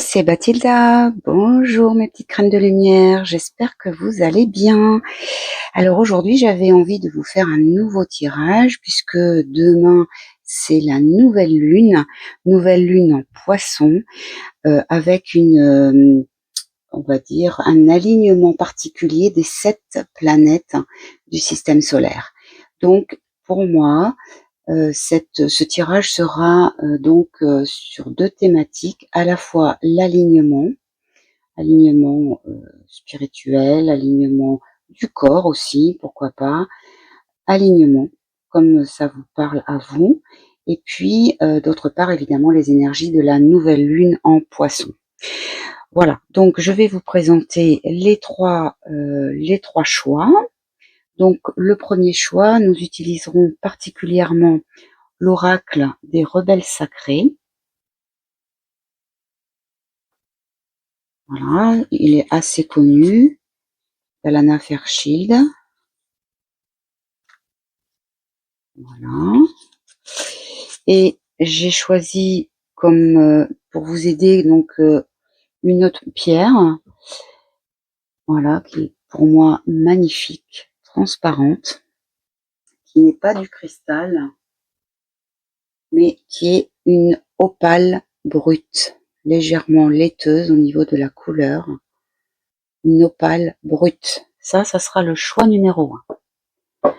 c'est Bathilda. Bonjour mes petites crèmes de lumière, j'espère que vous allez bien. Alors aujourd'hui j'avais envie de vous faire un nouveau tirage puisque demain c'est la nouvelle lune en poisson avec on va dire un alignement particulier des 7 planètes du système solaire. Donc pour moi, ce tirage sera donc sur 2 thématiques, à la fois alignement spirituel, alignement du corps aussi, pourquoi pas, alignement comme ça vous parle à vous, et puis d'autre part évidemment les énergies de la nouvelle lune en poisson. Voilà, donc je vais vous présenter les trois choix. Donc le premier choix, nous utiliserons particulièrement l'oracle des rebelles sacrés. Voilà, il est assez connu, d'Alana Fairchild. Voilà. Et j'ai choisi comme pour vous aider donc une autre pierre, voilà, qui est pour moi magnifique, transparente, qui n'est pas du cristal, mais qui est une opale brute, légèrement laiteuse au niveau de la couleur. Une opale brute. Ça sera le choix numéro 1.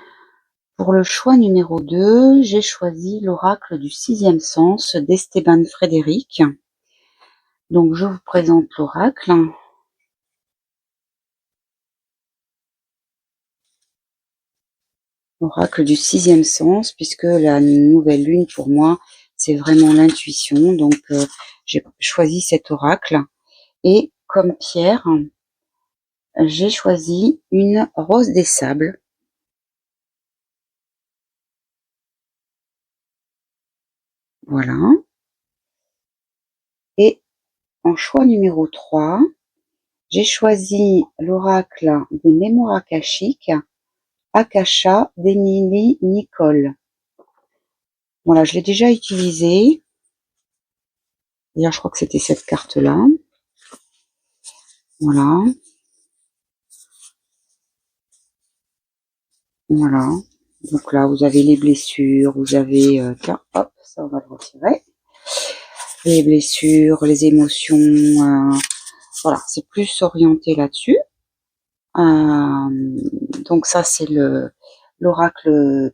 Pour le choix numéro 2, j'ai choisi l'oracle du 6e sens d'Esteban Frédéric. Donc je vous présente l'oracle. Oracle du 6e sens, puisque la nouvelle lune pour moi c'est vraiment l'intuition, donc j'ai choisi cet oracle. Et comme pierre, j'ai choisi une rose des sables. Voilà. Et en choix numéro 3, j'ai choisi l'oracle des mémoires akashiques, Akasha d'Emily Nicole. Voilà, je l'ai déjà utilisé. D'ailleurs, je crois que c'était cette carte-là. Voilà. Voilà. Donc là, vous avez les blessures, vous avez... tiens, hop, ça on va le retirer. Les blessures, les émotions, voilà, c'est plus orienté là-dessus. Donc ça, c'est l'oracle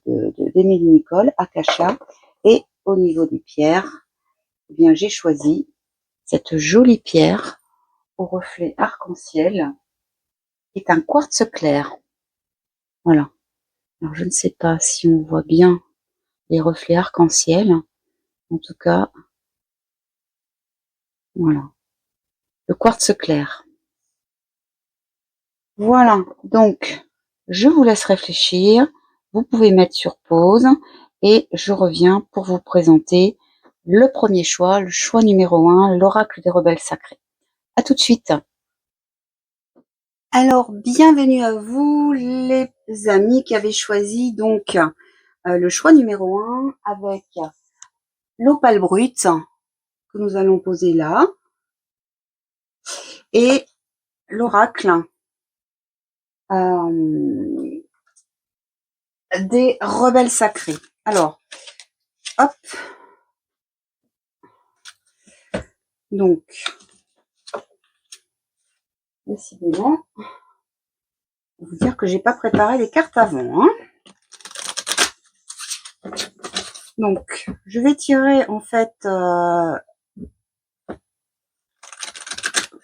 d'Emily Nicole, Akasha. Et au niveau des pierres, eh bien, j'ai choisi cette jolie pierre au reflet arc-en-ciel, qui est un quartz clair. Voilà. Alors, je ne sais pas si on voit bien les reflets arc-en-ciel. En tout cas, voilà. Le quartz clair. Voilà. Donc, je vous laisse réfléchir. Vous pouvez mettre sur pause et je reviens pour vous présenter le premier choix, le choix numéro 1, l'oracle des rebelles sacrés. À tout de suite. Alors, bienvenue à vous les amis qui avez choisi donc le choix numéro 1 avec l'opale brute que nous allons poser là et l'oracle des rebelles sacrés. Alors, hop. Donc, décidément, je vais vous dire que j'ai pas préparé les cartes avant. Hein. Donc, je vais tirer en fait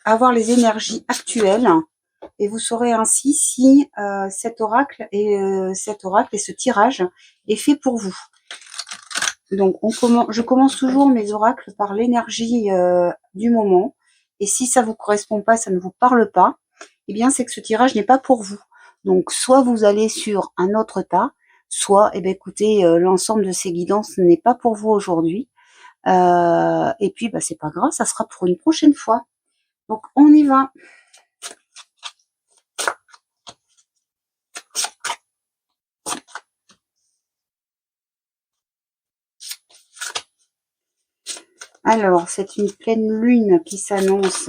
avoir les énergies actuelles et vous saurez ainsi si cet oracle et ce tirage est fait pour vous. Donc, je commence toujours mes oracles par l'énergie du moment. Et si ça vous correspond pas, ça ne vous parle pas, eh bien, c'est que ce tirage n'est pas pour vous. Donc, soit vous allez sur un autre tas, soit, eh bien, écoutez, l'ensemble de ces guidances n'est pas pour vous aujourd'hui. Et puis, bah, c'est pas grave, ça sera pour une prochaine fois. Donc, on y va. Alors, c'est une pleine lune qui s'annonce.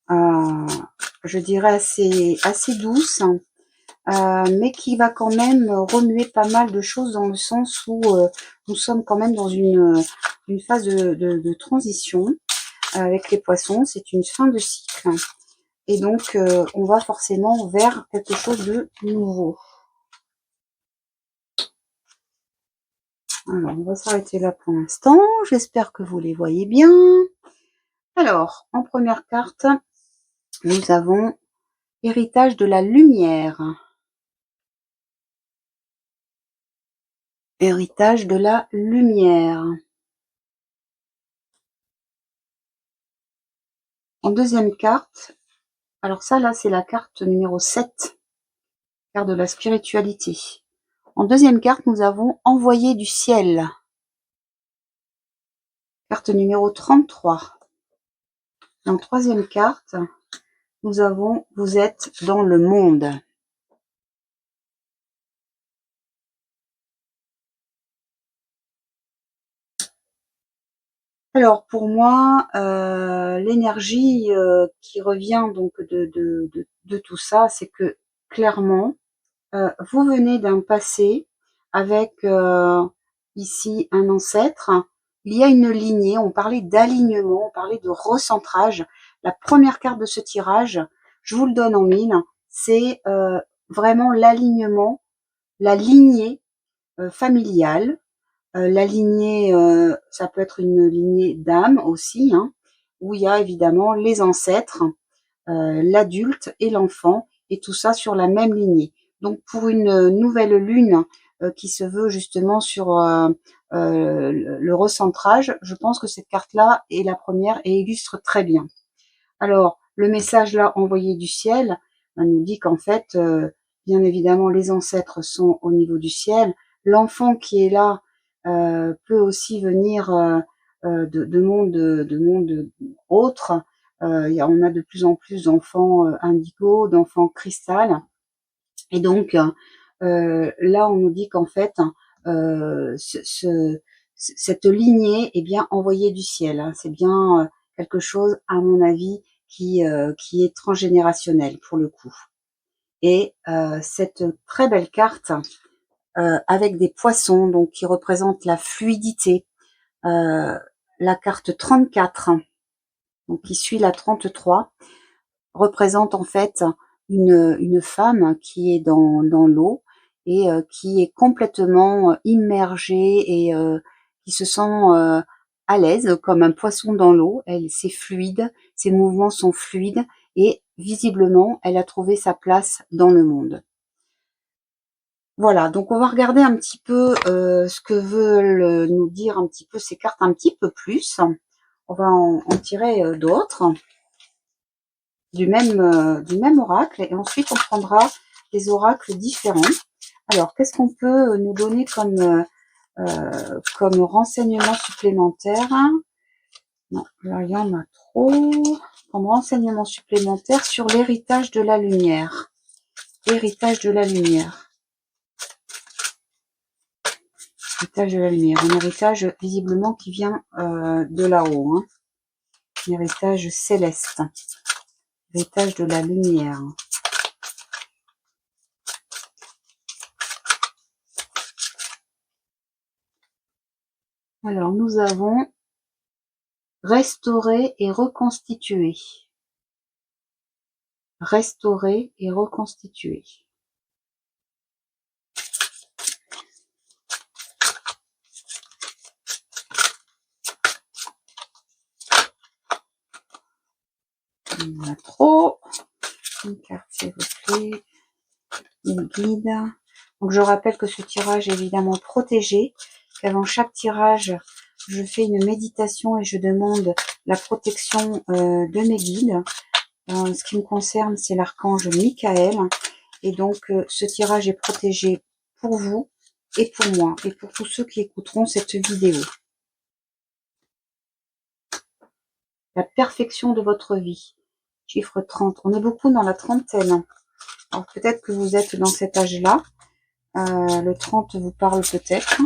Je dirais assez douce, mais qui va quand même remuer pas mal de choses dans le sens où nous sommes quand même dans une phase de transition avec les poissons. C'est une fin de cycle et donc on va forcément vers quelque chose de nouveau. Alors, on va s'arrêter là pour l'instant. J'espère que vous les voyez bien. Alors, en première carte, nous avons héritage de la lumière. Héritage de la lumière. En deuxième carte, alors ça là, c'est la carte numéro 7, carte de la spiritualité. En deuxième carte, nous avons envoyé du ciel. Carte numéro 33. Et en troisième carte, nous avons vous êtes dans le monde. Alors pour moi, l'énergie qui revient donc de tout ça, c'est que clairement, vous venez d'un passé avec ici un ancêtre. Il y a une lignée, on parlait d'alignement, on parlait de recentrage. La première carte de ce tirage, je vous le donne en mille, c'est vraiment l'alignement, la lignée familiale. La lignée, ça peut être une lignée d'âme aussi, hein, où il y a évidemment les ancêtres, l'adulte et l'enfant, et tout ça sur la même lignée. Donc pour une nouvelle lune qui se veut justement sur le recentrage, je pense que cette carte-là est la première et illustre très bien. Alors, le message là envoyé du ciel nous dit qu'en fait, bien évidemment, les ancêtres sont au niveau du ciel. L'enfant qui est là peut aussi venir de mondes autres. On a de plus en plus d'enfants indigo, d'enfants cristal. Et donc, là, on nous dit qu'en fait, cette lignée est bien envoyée du ciel. Hein. C'est bien quelque chose, à mon avis, qui est transgénérationnel pour le coup. Et cette très belle carte avec des poissons, donc qui représentent la fluidité, la carte 34, donc qui suit la 33, représente en fait une femme qui est dans l'eau et qui est complètement immergée et qui se sent à l'aise comme un poisson dans l'eau. C'est fluide, ses mouvements sont fluides et visiblement, elle a trouvé sa place dans le monde. Voilà, donc on va regarder un petit peu ce que veulent nous dire un petit peu ces cartes un petit peu plus. On va en tirer d'autres du même oracle et ensuite on prendra des oracles différents. Alors, qu'est-ce qu'on peut nous donner comme renseignement supplémentaire? Non, là, il y en a trop. Comme renseignement supplémentaire sur l'héritage de la lumière. Héritage de la lumière. Héritage de la lumière. Un héritage visiblement qui vient de là-haut. Hein. Un héritage céleste. Héritage de la lumière. Alors, nous avons restaurer et reconstituer. Restaurer et reconstituer. Il y en a trop. Une carte, s'il vous plaît. Une guide. Donc, je rappelle que ce tirage est évidemment protégé, qu'avant chaque tirage, je fais une méditation et je demande la protection de mes guides. Ce qui me concerne, c'est l'archange Michael. Et donc, ce tirage est protégé pour vous et pour moi et pour tous ceux qui écouteront cette vidéo. La perfection de votre vie. Chiffre 30. On est beaucoup dans la trentaine. Alors peut-être que vous êtes dans cet âge-là. Le 30 vous parle peut-être.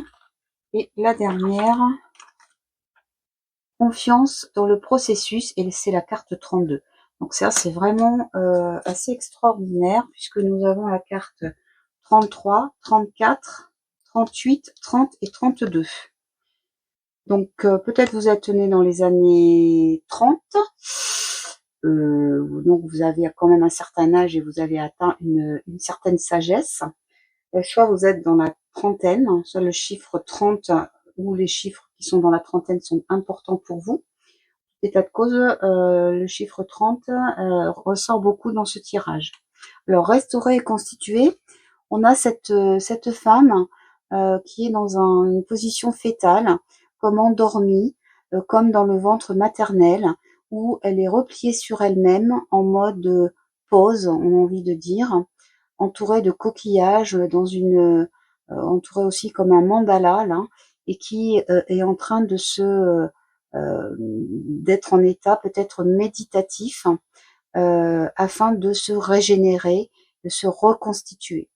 Et la dernière, confiance dans le processus, et c'est la carte 32. Donc ça, c'est vraiment assez extraordinaire, puisque nous avons la carte 33, 34, 38, 30 et 32. Donc peut-être vous êtes né dans les années 30, donc vous avez quand même un certain âge et vous avez atteint une certaine sagesse. Soit vous êtes dans la trentaine, soit le chiffre 30 ou les chiffres qui sont dans la trentaine sont importants pour vous. État de cause, le chiffre 30 ressort beaucoup dans ce tirage. Alors, restaurer et constituer, on a cette femme qui est dans une position fétale, comme endormie, comme dans le ventre maternel, où elle est repliée sur elle-même en mode pause, on a envie de dire, entourée de coquillages, entourée aussi comme un mandala là, et qui est en train de d'être en état peut-être méditatif, afin de se régénérer, de se reconstituer.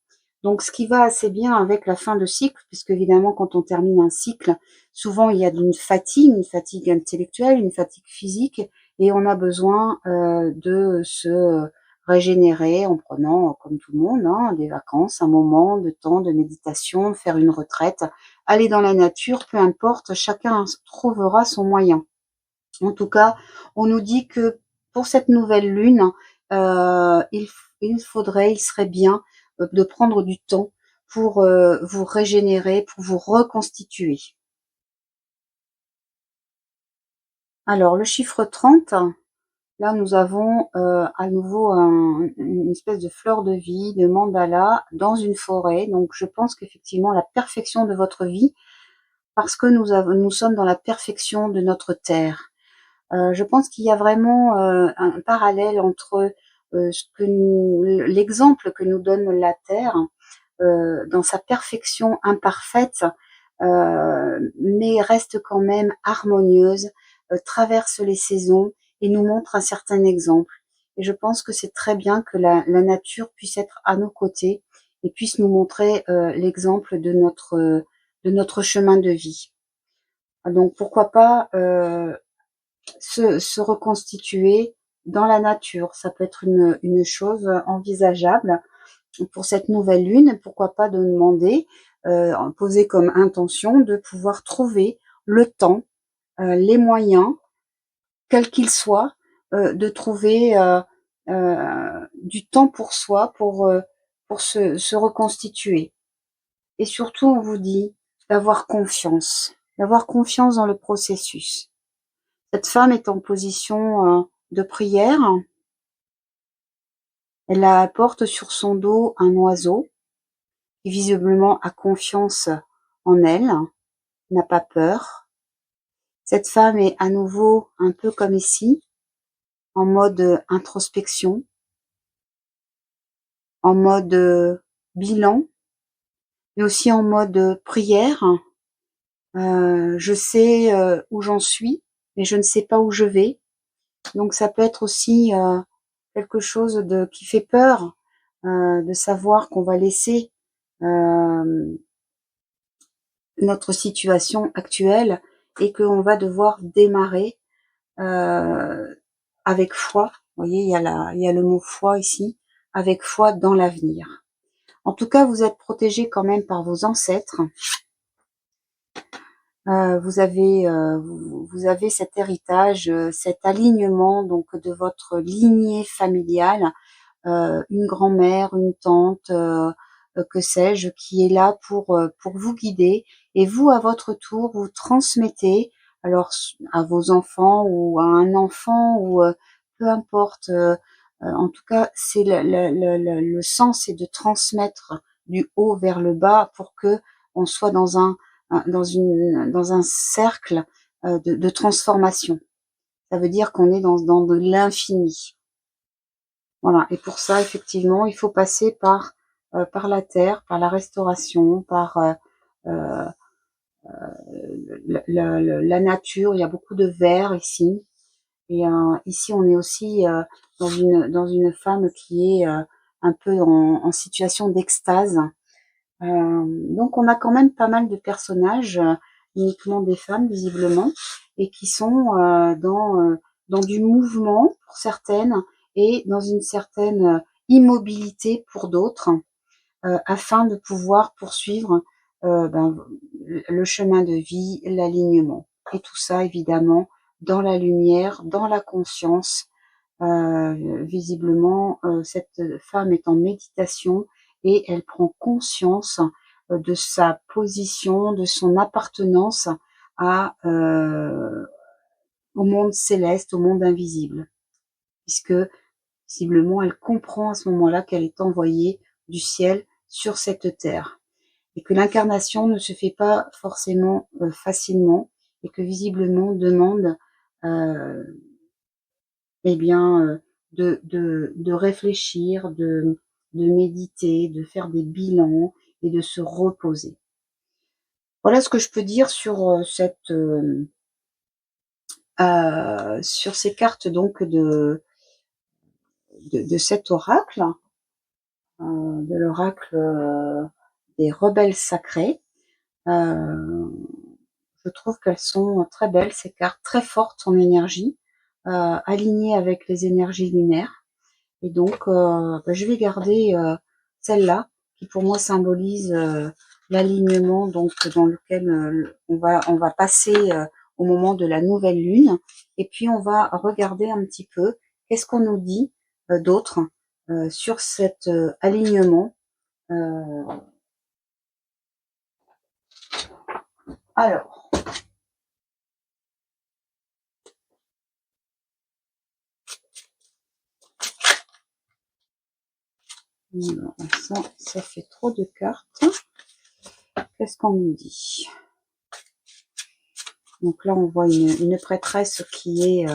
Donc ce qui va assez bien avec la fin de cycle, puisque évidemment quand on termine un cycle, souvent il y a une fatigue intellectuelle, une fatigue physique, et on a besoin de se régénérer en prenant, comme tout le monde, hein, des vacances, un moment de temps de méditation, faire une retraite, aller dans la nature, peu importe, chacun trouvera son moyen. En tout cas, on nous dit que pour cette nouvelle lune, il serait bien de prendre du temps pour vous régénérer, pour vous reconstituer. Alors, le chiffre 30, là nous avons à nouveau une espèce de fleur de vie, de mandala dans une forêt. Donc je pense qu'effectivement la perfection de votre vie, parce que nous sommes dans la perfection de notre terre. Je pense qu'il y a vraiment un parallèle entre l'exemple que nous donne la Terre dans sa perfection imparfaite, mais reste quand même harmonieuse, traverse les saisons et nous montre un certain exemple. Et je pense que c'est très bien que la nature puisse être à nos côtés et puisse nous montrer l'exemple de notre chemin de vie. Donc pourquoi pas se reconstituer dans la nature. Ça peut être une chose envisageable pour cette nouvelle lune. Pourquoi pas de demander, poser comme intention de pouvoir trouver le temps, les moyens, quels qu'ils soient, de trouver du temps pour soi, pour se reconstituer. Et surtout, on vous dit d'avoir confiance dans le processus. Cette femme est en position de prière. Elle porte sur son dos un oiseau qui visiblement a confiance en elle, n'a pas peur. Cette femme est à nouveau un peu comme ici, en mode introspection, en mode bilan, mais aussi en mode prière. Je sais où j'en suis, mais je ne sais pas où je vais. Donc ça peut être aussi quelque chose qui fait peur, de savoir qu'on va laisser notre situation actuelle et qu'on va devoir démarrer avec foi. Vous voyez, il y a le mot foi ici, avec foi dans l'avenir. En tout cas, vous êtes protégé quand même par vos ancêtres. Vous avez cet héritage, cet alignement donc de votre lignée familiale, une grand-mère, une tante, que sais-je, qui est là pour vous guider. Et vous, à votre tour, vous transmettez, alors à vos enfants ou à un enfant ou peu importe. En tout cas, c'est le sens, c'est de transmettre du haut vers le bas pour que on soit dans un cercle de transformation. Ça veut dire qu'on est dans de l'infini. Voilà. Et pour ça, effectivement, il faut passer par la terre, par la restauration, par euh, la nature. Il y a beaucoup de verre ici. Et ici, on est aussi dans une femme qui est un peu en situation d'extase. Donc, on a quand même pas mal de personnages uniquement des femmes visiblement, et qui sont dans du mouvement pour certaines et dans une certaine immobilité pour d'autres, afin de pouvoir poursuivre le chemin de vie, l'alignement. Et tout ça, évidemment, dans la lumière, dans la conscience. Visiblement, cette femme est en méditation et elle prend conscience de sa position, de son appartenance au monde céleste, au monde invisible. Puisque, visiblement, elle comprend à ce moment-là qu'elle est envoyée du ciel sur cette terre. Et que l'incarnation ne se fait pas forcément facilement, et que visiblement demande eh bien, de réfléchir, de méditer, de faire des bilans et de se reposer. Voilà ce que je peux dire sur sur ces cartes donc de cet oracle, de l'oracle des rebelles sacrés. Je trouve qu'elles sont très belles, ces cartes, très fortes en énergie, alignées avec les énergies lunaires. Et donc, je vais garder celle-là, qui pour moi symbolise l'alignement, donc dans lequel on va passer au moment de la nouvelle lune. Et puis, on va regarder un petit peu qu'est-ce qu'on nous dit d'autre sur cet alignement. Alors, ça fait trop de cartes. Qu'est-ce qu'on nous dit? Donc là, on voit une prêtresse qui est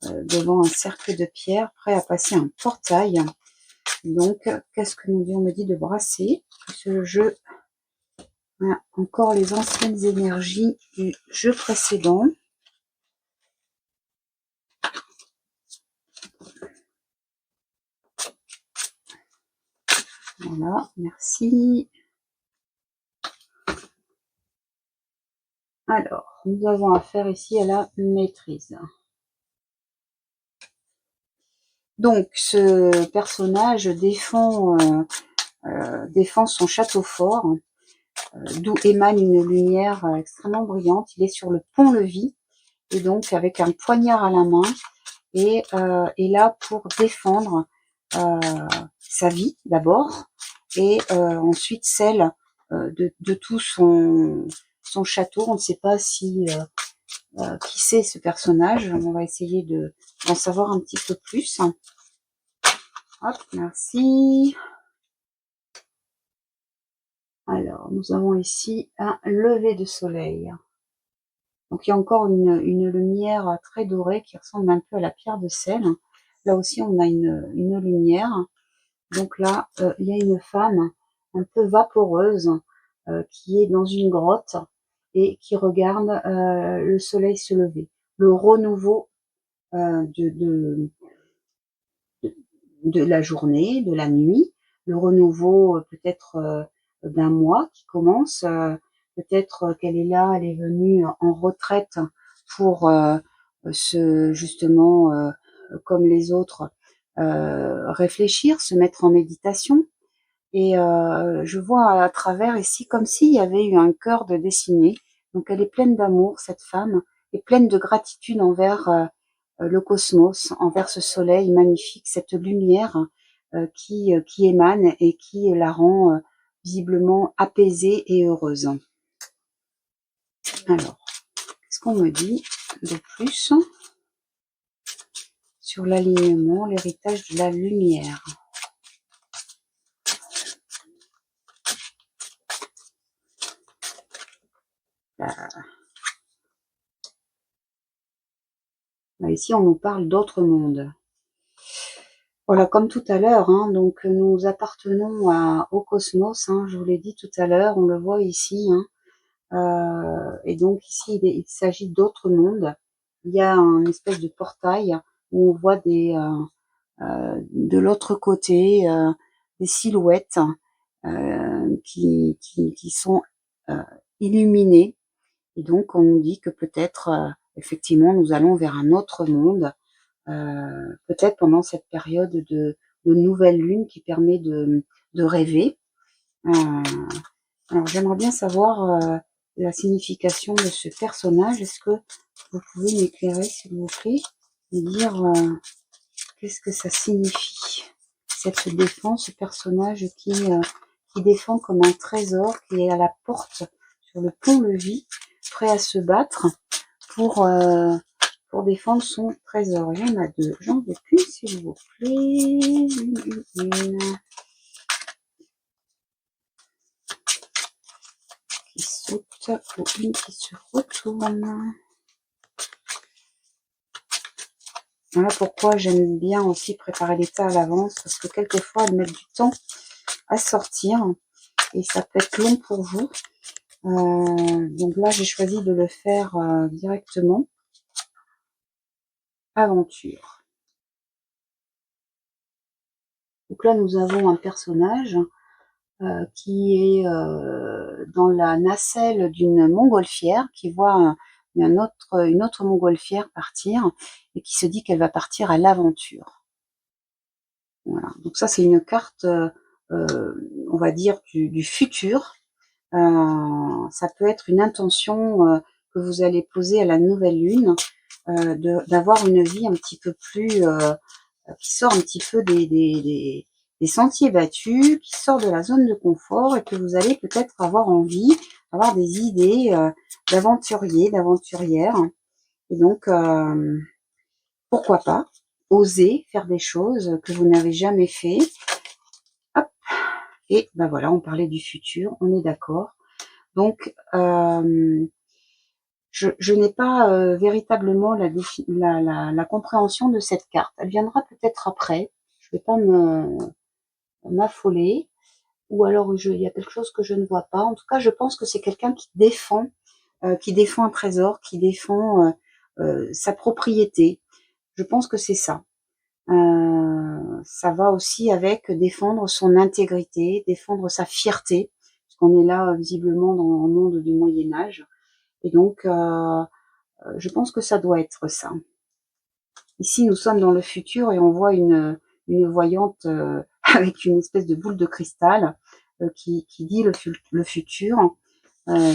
devant un cercle de pierre, prêt à passer un portail. Donc, qu'est-ce que nous dit? On me dit de brasser ce jeu. Voilà, encore les anciennes énergies du jeu précédent. Voilà, merci. Alors, nous avons affaire ici à la maîtrise. Donc, ce personnage défend son château fort, d'où émane une lumière extrêmement brillante. Il est sur le pont-levis, et donc avec un poignard à la main, et est là pour défendre sa vie d'abord, et ensuite celle de tout son château. On ne sait pas si qui c'est ce personnage. On va essayer d'en savoir un petit peu plus. Hop, merci. Alors, nous avons ici un lever de soleil. Donc, il y a encore une lumière très dorée qui ressemble un peu à la pierre de sel. Là aussi, on a une lumière. Donc là, il y a une femme un peu vaporeuse qui est dans une grotte et qui regarde le soleil se lever. Le renouveau de la journée, de la nuit, le renouveau peut-être d'un mois qui commence, peut-être qu'elle est là, elle est venue en retraite pour justement, comme les autres, réfléchir, se mettre en méditation. Et je vois à travers ici comme s'il y avait eu un cœur de dessiné. Donc elle est pleine d'amour, cette femme, et pleine de gratitude envers le cosmos, envers ce soleil magnifique, cette lumière qui émane et qui la rend visiblement apaisée et heureuse. Alors, qu'est-ce qu'on me dit de plus sur l'alignement, l'héritage de la lumière? Ici, on nous parle d'autres mondes. Voilà, comme tout à l'heure, hein, donc nous appartenons au cosmos, hein, je vous l'ai dit tout à l'heure, on le voit ici, hein, et donc ici il s'agit d'autres mondes. Il y a un espèce de portail où on voit de l'autre côté des silhouettes qui sont illuminées, Et donc, on nous dit que peut-être, effectivement, nous allons vers un autre monde, peut-être pendant cette période de nouvelle lune qui permet de rêver. Alors, j'aimerais bien savoir la signification de ce personnage. Est-ce que vous pouvez m'éclairer, s'il vous plaît, et dire qu'est-ce que ça signifie, cette défense, ce personnage qui défend comme un trésor, qui est à la porte, sur le pont-levis, prêt à se battre pour défendre son trésor. Il y en a deux. J'en veux plus, s'il vous plaît. Une qui saute ou une qui se retourne. Voilà pourquoi j'aime bien aussi préparer les tas à l'avance, parce que quelquefois elles mettent du temps à sortir et ça peut être long pour vous. Donc là j'ai choisi de le faire directement. Aventure. Donc là nous avons un personnage qui est dans la nacelle d'une montgolfière, qui voit une autre montgolfière partir et qui se dit qu'elle va partir à l'aventure. Voilà. Donc ça c'est une carte, on va dire du futur. Ça peut être une intention que vous allez poser à la nouvelle lune, d'avoir une vie un petit peu plus qui sort un petit peu des sentiers battus, qui sort de la zone de confort, et que vous allez peut-être avoir envie, avoir des idées d'aventuriers, d'aventurières. Et donc, pourquoi pas oser faire des choses que vous n'avez jamais fait. Hop. Et ben voilà, on parlait du futur, on est d'accord. Donc, je n'ai pas véritablement la compréhension de cette carte. Elle viendra peut-être après. Je ne vais pas m'affoler, ou alors il y a quelque chose que je ne vois pas. En tout cas, je pense que c'est quelqu'un qui défend un trésor, qui défend sa propriété. Je pense que c'est ça. Ça va aussi avec défendre son intégrité, défendre sa fierté, parce qu'on est là visiblement dans le monde du Moyen-Âge. Et donc, je pense que ça doit être ça. Ici, nous sommes dans le futur et on voit une voyante avec une espèce de boule de cristal qui dit le futur.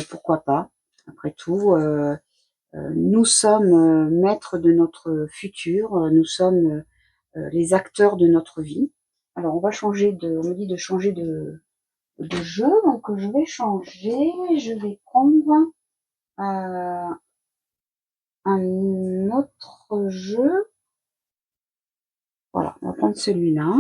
Pourquoi pas? Après tout, nous sommes maîtres de notre futur, nous sommes les acteurs de notre vie. Alors, on me dit de changer de jeu, donc je vais changer, je vais prendre un autre jeu. Voilà, on va prendre celui-là.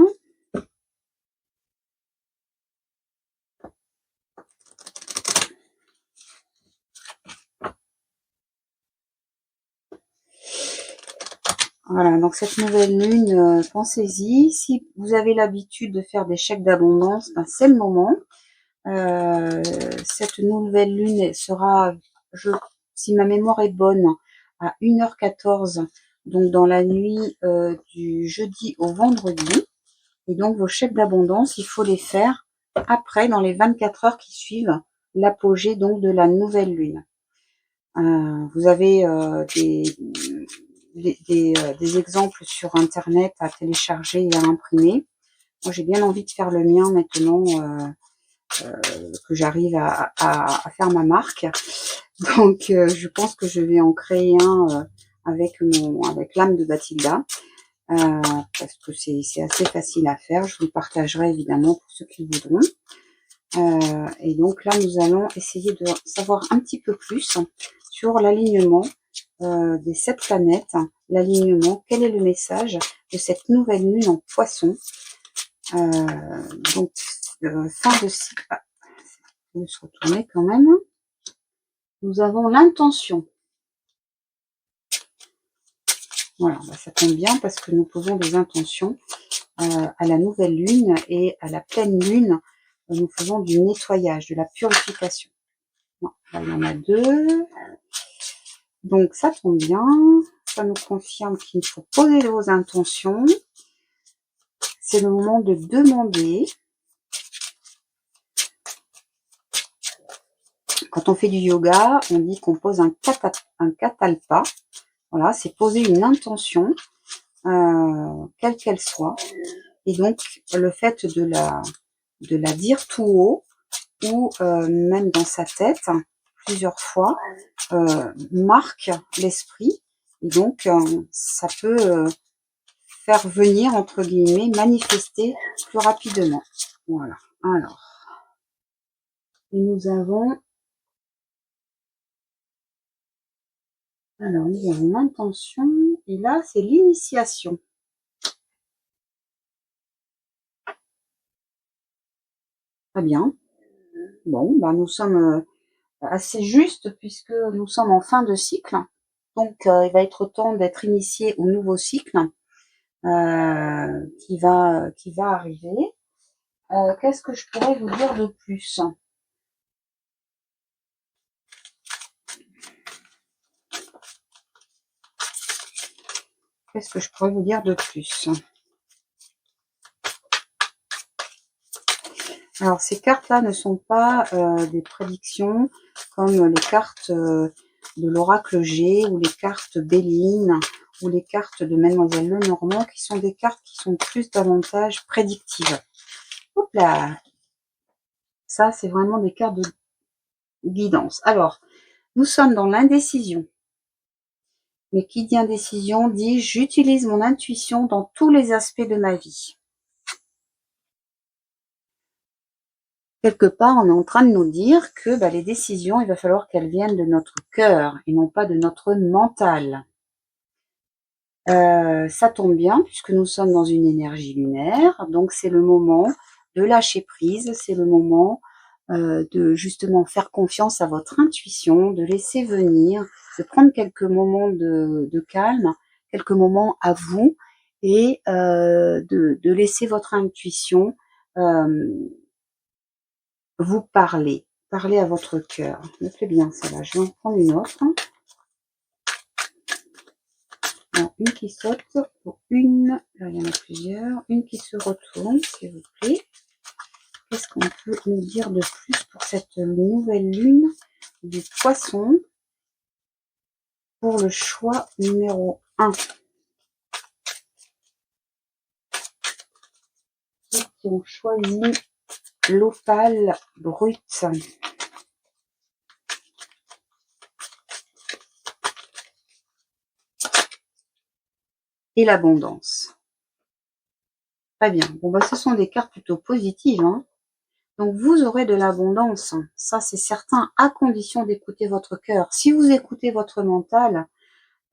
Voilà, donc cette nouvelle lune, pensez-y. Si vous avez l'habitude de faire des chèques d'abondance, ben c'est le moment. Cette nouvelle lune sera, si ma mémoire est bonne, à 1h14, donc dans la nuit du jeudi au vendredi. Et donc vos chèques d'abondance, il faut les faire après, dans les 24 heures qui suivent l'apogée donc de la nouvelle lune. Vous avez des exemples sur internet à télécharger et à imprimer. Moi j'ai bien envie de faire le mien maintenant que j'arrive à faire ma marque. Donc je pense que je vais en créer un avec l'âme de Bathilda. Parce que c'est assez facile à faire. Je vous le partagerai évidemment pour ceux qui voudront. Et donc là, nous allons essayer de savoir un petit peu plus sur l'alignement des 7 planètes. L'alignement, quel est le message de cette nouvelle lune en Poisson. Donc, fin de cycle. Ah, je vais se retourner quand même. Nous avons l'intention. Voilà, bah ça tombe bien parce que nous posons des intentions à la nouvelle lune et à la pleine lune. Nous faisons du nettoyage, de la purification. Non, là, il y en a 2. Donc, ça tombe bien. Ça nous confirme qu'il faut poser vos intentions. C'est le moment de demander. Quand on fait du yoga, on dit qu'on pose un katalpa. Voilà, c'est poser une intention, quelle qu'elle soit. Et donc, le fait de la dire tout haut, ou même dans sa tête, plusieurs fois, marque l'esprit. Et donc, ça peut faire venir, entre guillemets, manifester plus rapidement. Voilà. Alors, et nous avons l'intention, et là, c'est l'initiation. Très bien. Bon, bah, nous sommes assez justes puisque nous sommes en fin de cycle. Donc, il va être temps d'être initié au nouveau cycle qui va arriver. Qu'est-ce que je pourrais vous dire de plus? Qu'est-ce que je pourrais vous dire de plus? Alors, ces cartes-là ne sont pas des prédictions comme les cartes de l'oracle G ou les cartes Béline ou les cartes de Mademoiselle Lenormand, qui sont des cartes qui sont plus davantage prédictives. Hop là! Ça, c'est vraiment des cartes de guidance. Alors, nous sommes dans l'indécision. Mais qui dit indécision dit j'utilise mon intuition dans tous les aspects de ma vie. Quelque part, on est en train de nous dire que les décisions, il va falloir qu'elles viennent de notre cœur et non pas de notre mental. Ça tombe bien puisque nous sommes dans une énergie lunaire, donc c'est le moment de lâcher prise, c'est le moment de justement faire confiance à votre intuition, de laisser venir, de prendre quelques moments de calme, quelques moments à vous et de laisser votre intuition vous parler. Parler à votre cœur. Ça me plaît bien ça là. Je vais en prendre une autre. Alors, une qui saute, une, là, il y en a plusieurs, une qui se retourne, s'il vous plaît. Qu'est-ce qu'on peut nous dire de plus pour cette nouvelle lune du poisson pour le choix numéro 1? Ceux qui ont choisi l'opale brute. Et l'abondance. Très bien. Bon, ce sont des cartes plutôt positives, hein. Donc, vous aurez de l'abondance. Ça, c'est certain, à condition d'écouter votre cœur. Si vous écoutez votre mental,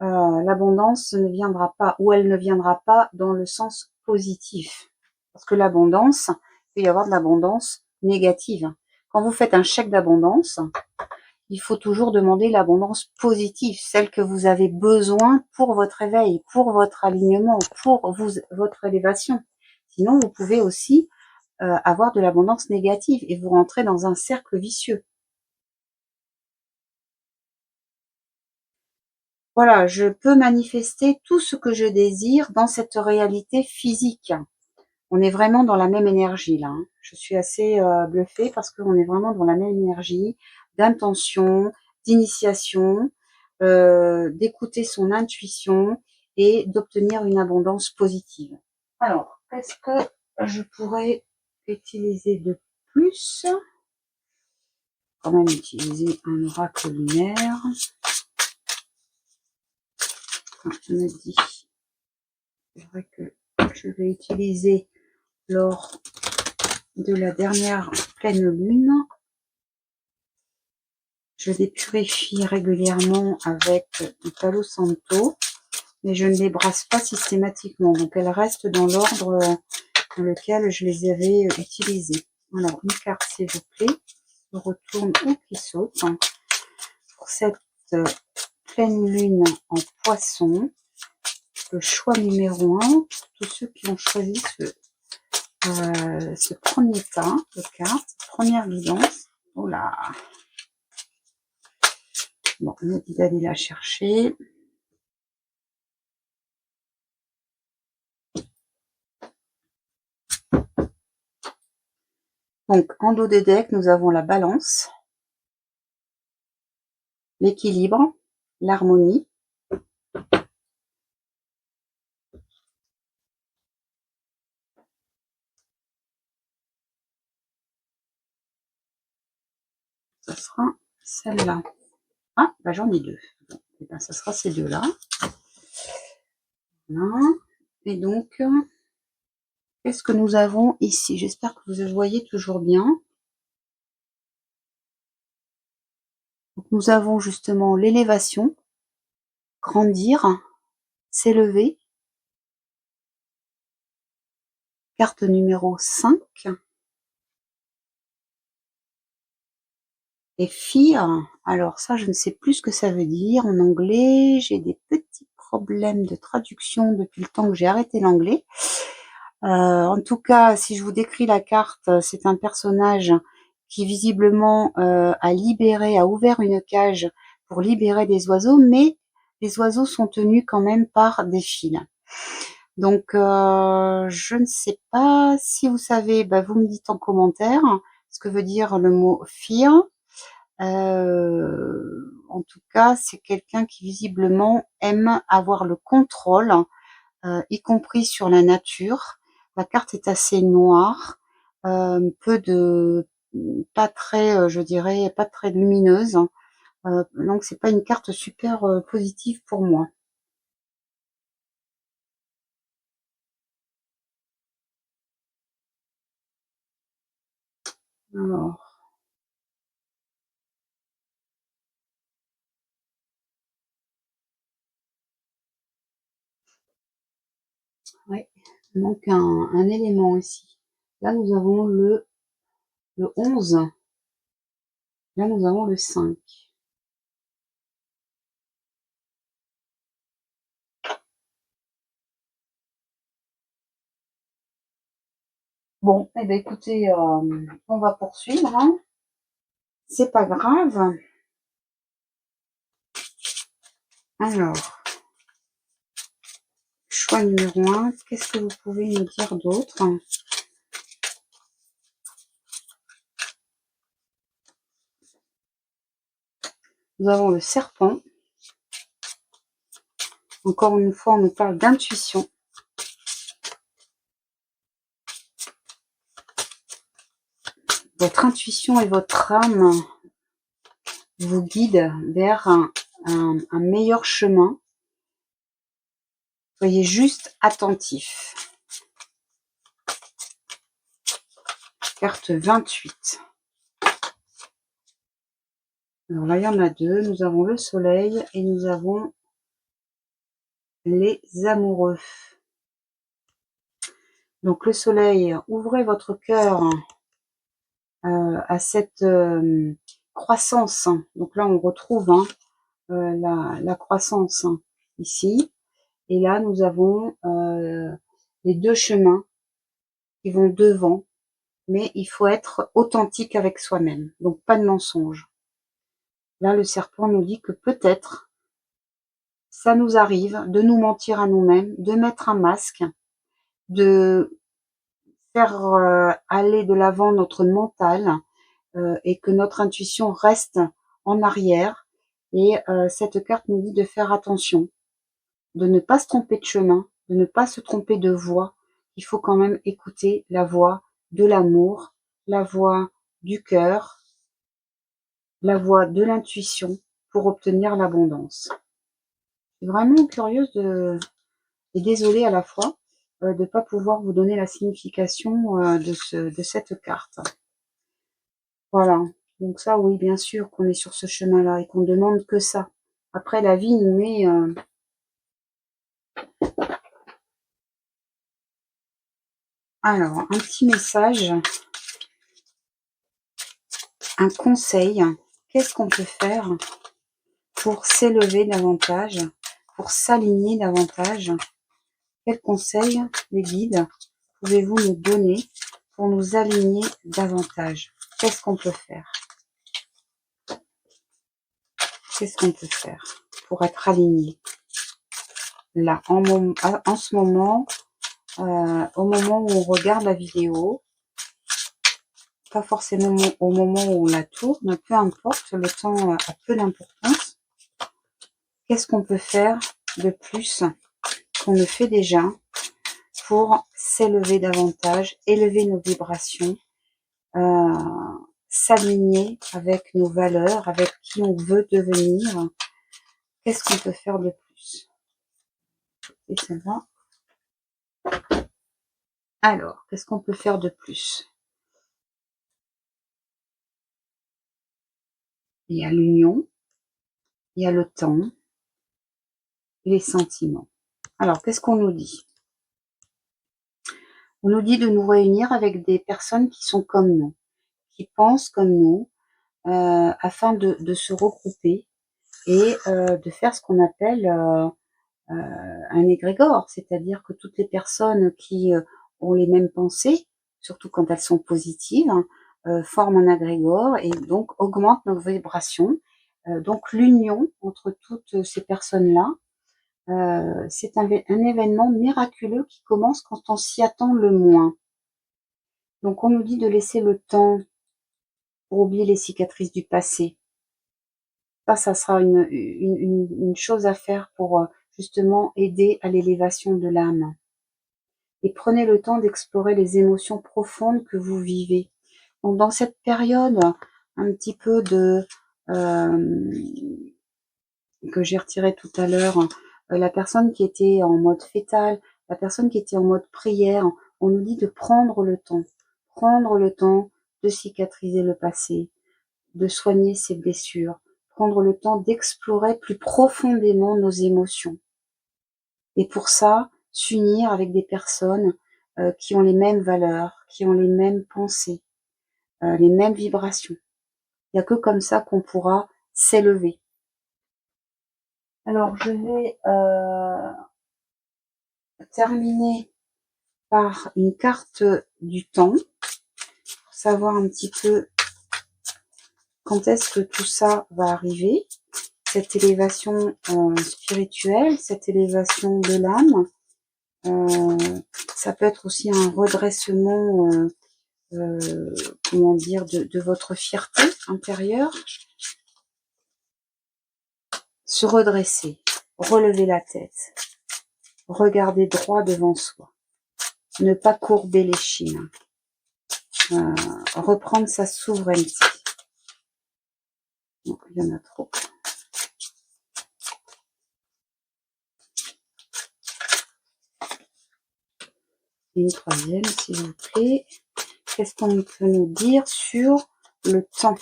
l'abondance ne viendra pas, ou elle ne viendra pas dans le sens positif. Parce que l'abondance, il peut y avoir de l'abondance négative. Quand vous faites un chèque d'abondance, il faut toujours demander l'abondance positive, celle que vous avez besoin pour votre éveil, pour votre alignement, pour votre élévation. Sinon, vous pouvez aussi avoir de l'abondance négative et vous rentrez dans un cercle vicieux. Voilà, je peux manifester tout ce que je désire dans cette réalité physique. On est vraiment dans la même énergie là. Je suis assez bluffée parce qu'on est vraiment dans la même énergie d'intention, d'initiation, d'écouter son intuition et d'obtenir une abondance positive. Alors, qu'est-ce que je pourrais utiliser de plus? Quand même utiliser un oracle lunaire. Je me dis, c'est vrai que je vais utiliser lors de la dernière pleine lune. Je les purifie régulièrement avec du Palo Santo, mais je ne les brasse pas systématiquement. Donc elles restent dans l'ordre dans lequel je les avais utilisées. Alors une carte s'il vous plaît, qui se retourne ou qui saute. Pour cette pleine lune en poisson, le choix numéro 1, pour tous ceux qui ont choisi ce premier tas de cartes, première guidance. Oh là! Bon, on a dit d'aller la chercher. Donc, en dos des decks, nous avons la balance. l'équilibre, l'harmonie. Ce sera celle-là. Ah, bah j'en ai deux. Bon, et ben, ça sera ces deux-là. Voilà. Et donc, qu'est-ce que nous avons ici? J'espère que vous voyez toujours bien. Donc, nous avons justement l'élévation, grandir, s'élever. Carte numéro 5. Et fear, alors ça, je ne sais plus ce que ça veut dire en anglais. J'ai des petits problèmes de traduction depuis le temps que j'ai arrêté l'anglais. En tout cas, si je vous décris la carte, c'est un personnage qui visiblement a ouvert une cage pour libérer des oiseaux, mais les oiseaux sont tenus quand même par des fils. Donc, je ne sais pas si vous savez, bah, vous me dites en commentaire ce que veut dire le mot fear. En tout cas, c'est quelqu'un qui visiblement aime avoir le contrôle, y compris sur la nature. La carte est assez noire, peu de, pas très, je dirais, pas très lumineuse. Donc c'est pas une carte super positive pour moi. Alors, ouais, il manque un élément ici. Là, nous avons le 11. Là, nous avons le 5. Bon, eh ben écoutez, on va poursuivre, hein. C'est pas grave. Alors, choix numéro 1, qu'est-ce que vous pouvez nous dire d'autre? Nous avons le serpent. Encore une fois, on nous parle d'intuition. Votre intuition et votre âme vous guident vers un meilleur chemin. Soyez juste attentifs. Carte 28. Alors là, il y en a deux. Nous avons le soleil et nous avons les amoureux. Donc le soleil, ouvrez votre cœur à cette croissance. Donc là, on retrouve la croissance ici. Et là, nous avons les deux chemins qui vont devant, mais il faut être authentique avec soi-même. Donc, pas de mensonge. Là, le serpent nous dit que peut-être ça nous arrive de nous mentir à nous-mêmes, de mettre un masque, de faire aller de l'avant notre mental et que notre intuition reste en arrière. Et cette carte nous dit de faire attention, de ne pas se tromper de chemin, de ne pas se tromper de voix. Il faut quand même écouter la voix de l'amour, la voix du cœur, la voix de l'intuition pour obtenir l'abondance. Je suis vraiment curieuse et désolée à la fois de ne pas pouvoir vous donner la signification de cette carte. Voilà. Donc ça, oui, bien sûr qu'on est sur ce chemin-là et qu'on ne demande que ça. Après, la vie nous met alors, un petit message, un conseil. Qu'est-ce qu'on peut faire pour s'élever davantage, pour s'aligner davantage? Quels conseils, les guides, pouvez-vous nous donner pour nous aligner davantage? Qu'est-ce qu'on peut faire? Qu'est-ce qu'on peut faire pour être aligné? Là, en ce moment, au moment où on regarde la vidéo, pas forcément au moment où on la tourne, mais peu importe, le temps a peu d'importance. Qu'est-ce qu'on peut faire de plus qu'on ne fait déjà pour s'élever davantage, élever nos vibrations, s'aligner avec nos valeurs, avec qui on veut devenir? Qu'est-ce qu'on peut faire de plus? Et ça va. Alors, qu'est-ce qu'on peut faire de plus? Il y a l'union, il y a le temps, les sentiments. Alors, qu'est-ce qu'on nous dit? On nous dit de nous réunir avec des personnes qui sont comme nous, qui pensent comme nous, afin de se regrouper et de faire ce qu'on appelle un égrégore, c'est-à-dire que toutes les personnes qui ont les mêmes pensées, surtout quand elles sont positives, forment un agrégore et donc augmentent nos vibrations. Donc l'union entre toutes ces personnes-là, c'est un événement miraculeux qui commence quand on s'y attend le moins. Donc on nous dit de laisser le temps pour oublier les cicatrices du passé. Ça sera une chose à faire pour justement aider à l'élévation de l'âme. Et prenez le temps d'explorer les émotions profondes que vous vivez. Donc dans cette période un petit peu de que j'ai retiré tout à l'heure, la personne qui était en mode fœtal, la personne qui était en mode prière, on nous dit de prendre le temps de cicatriser le passé, de soigner ses blessures, prendre le temps d'explorer plus profondément nos émotions. Et pour ça, s'unir avec des personnes qui ont les mêmes valeurs, qui ont les mêmes pensées, les mêmes vibrations. Il n'y a que comme ça qu'on pourra s'élever. Alors, je vais terminer par une carte du temps, pour savoir un petit peu quand est-ce que tout ça va arriver, cette élévation spirituelle, cette élévation de l'âme. Ça peut être aussi un redressement, comment dire, de votre fierté intérieure. Se redresser, relever la tête, regarder droit devant soi, ne pas courber l'échine, reprendre sa souveraineté. Donc, il y en a trop. Une troisième, s'il vous plaît. Qu'est-ce qu'on peut nous dire sur le temps,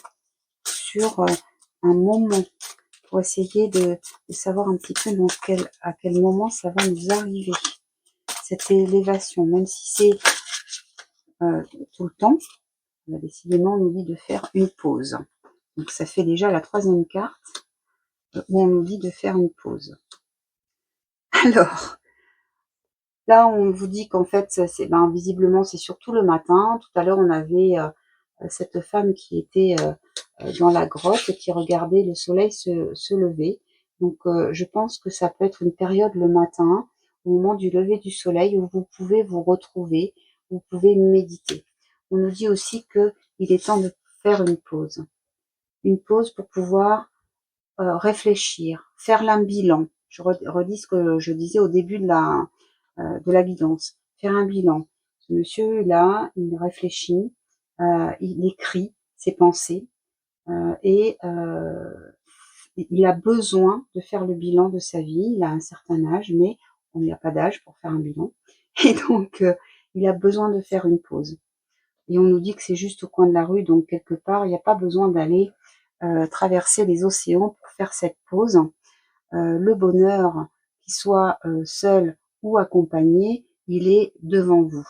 sur un moment, pour essayer de savoir un petit peu à quel moment ça va nous arriver, cette élévation, même si c'est tout le temps. Décidément, on nous dit de faire une pause. Donc ça fait déjà la troisième carte où on nous dit de faire une pause. Alors, là, on vous dit qu'en fait, visiblement, c'est surtout le matin. Tout à l'heure, on avait cette femme qui était dans la grotte et qui regardait le soleil se lever. Donc, je pense que ça peut être une période le matin, au moment du lever du soleil, où vous pouvez vous retrouver, vous pouvez méditer. On nous dit aussi qu'il est temps de faire une pause. Une pause pour pouvoir réfléchir, faire un bilan. Je redis ce que je disais au début de la guidance. Faire un bilan. Ce monsieur là, il réfléchit, il écrit ses pensées et il a besoin de faire le bilan de sa vie. Il a un certain âge, mais on n'y a pas d'âge pour faire un bilan. Et donc, il a besoin de faire une pause. Et on nous dit que c'est juste au coin de la rue, donc quelque part, il n'y a pas besoin d'aller traverser les océans pour faire cette pause. Le bonheur, qu'il soit seul ou accompagné, il est devant vous.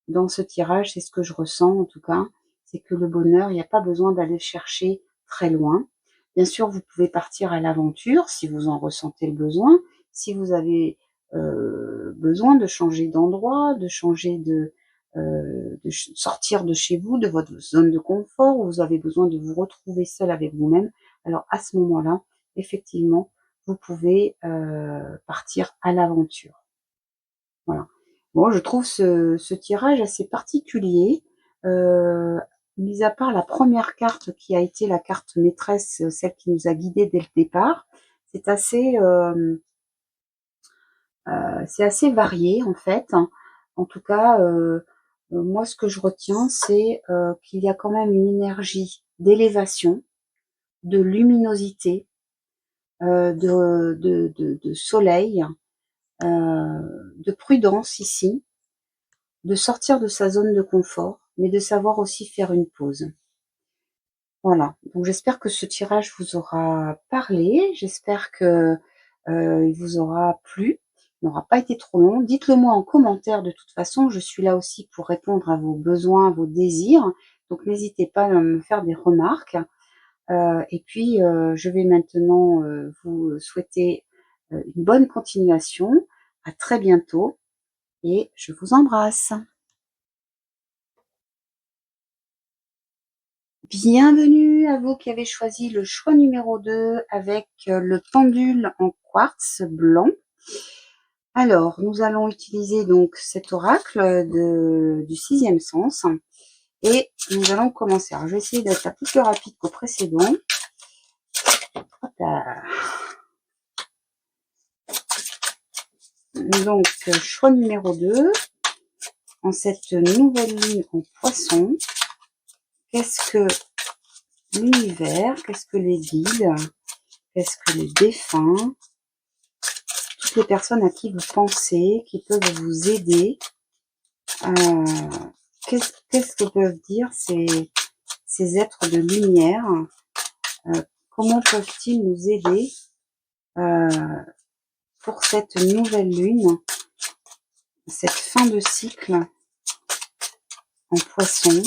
Dans ce tirage, c'est ce que je ressens en tout cas, c'est que le bonheur, il n'y a pas besoin d'aller le chercher très loin. Bien sûr, vous pouvez partir à l'aventure si vous en ressentez le besoin, si vous avez besoin de changer d'endroit, de changer de sortir de chez vous, de votre zone de confort, où vous avez besoin de vous retrouver seul avec vous-même. Alors à ce moment-là, effectivement, vous pouvez partir à l'aventure. Voilà. Bon, je trouve ce tirage assez particulier, mis à part la première carte qui a été la carte maîtresse, celle qui nous a guidés dès le départ, c'est assez varié en fait. En tout cas, moi ce que je retiens, c'est qu'il y a quand même une énergie d'élévation, de luminosité, de soleil, de prudence ici, de sortir de sa zone de confort, mais de savoir aussi faire une pause. Voilà, donc j'espère que ce tirage vous aura parlé, j'espère que il vous aura plu, il n'aura pas été trop long. Dites-le moi en commentaire, de toute façon, je suis là aussi pour répondre à vos besoins, à vos désirs, donc n'hésitez pas à me faire des remarques. Et puis, je vais maintenant vous souhaiter une bonne continuation, à très bientôt et je vous embrasse. Bienvenue à vous qui avez choisi le choix numéro 2 avec le pendule en quartz blanc. Alors, nous allons utiliser donc cet oracle du sixième sens et nous allons commencer. Alors, je vais essayer d'être un peu plus rapide qu'au précédent. Donc, choix numéro 2, en cette nouvelle lune en poisson, qu'est-ce que l'univers, qu'est-ce que les guides, qu'est-ce que les défunts, toutes les personnes à qui vous pensez, qui peuvent vous aider, qu'est-ce que peuvent dire ces êtres de lumière, comment peuvent-ils nous aider pour cette nouvelle lune, cette fin de cycle en poisson.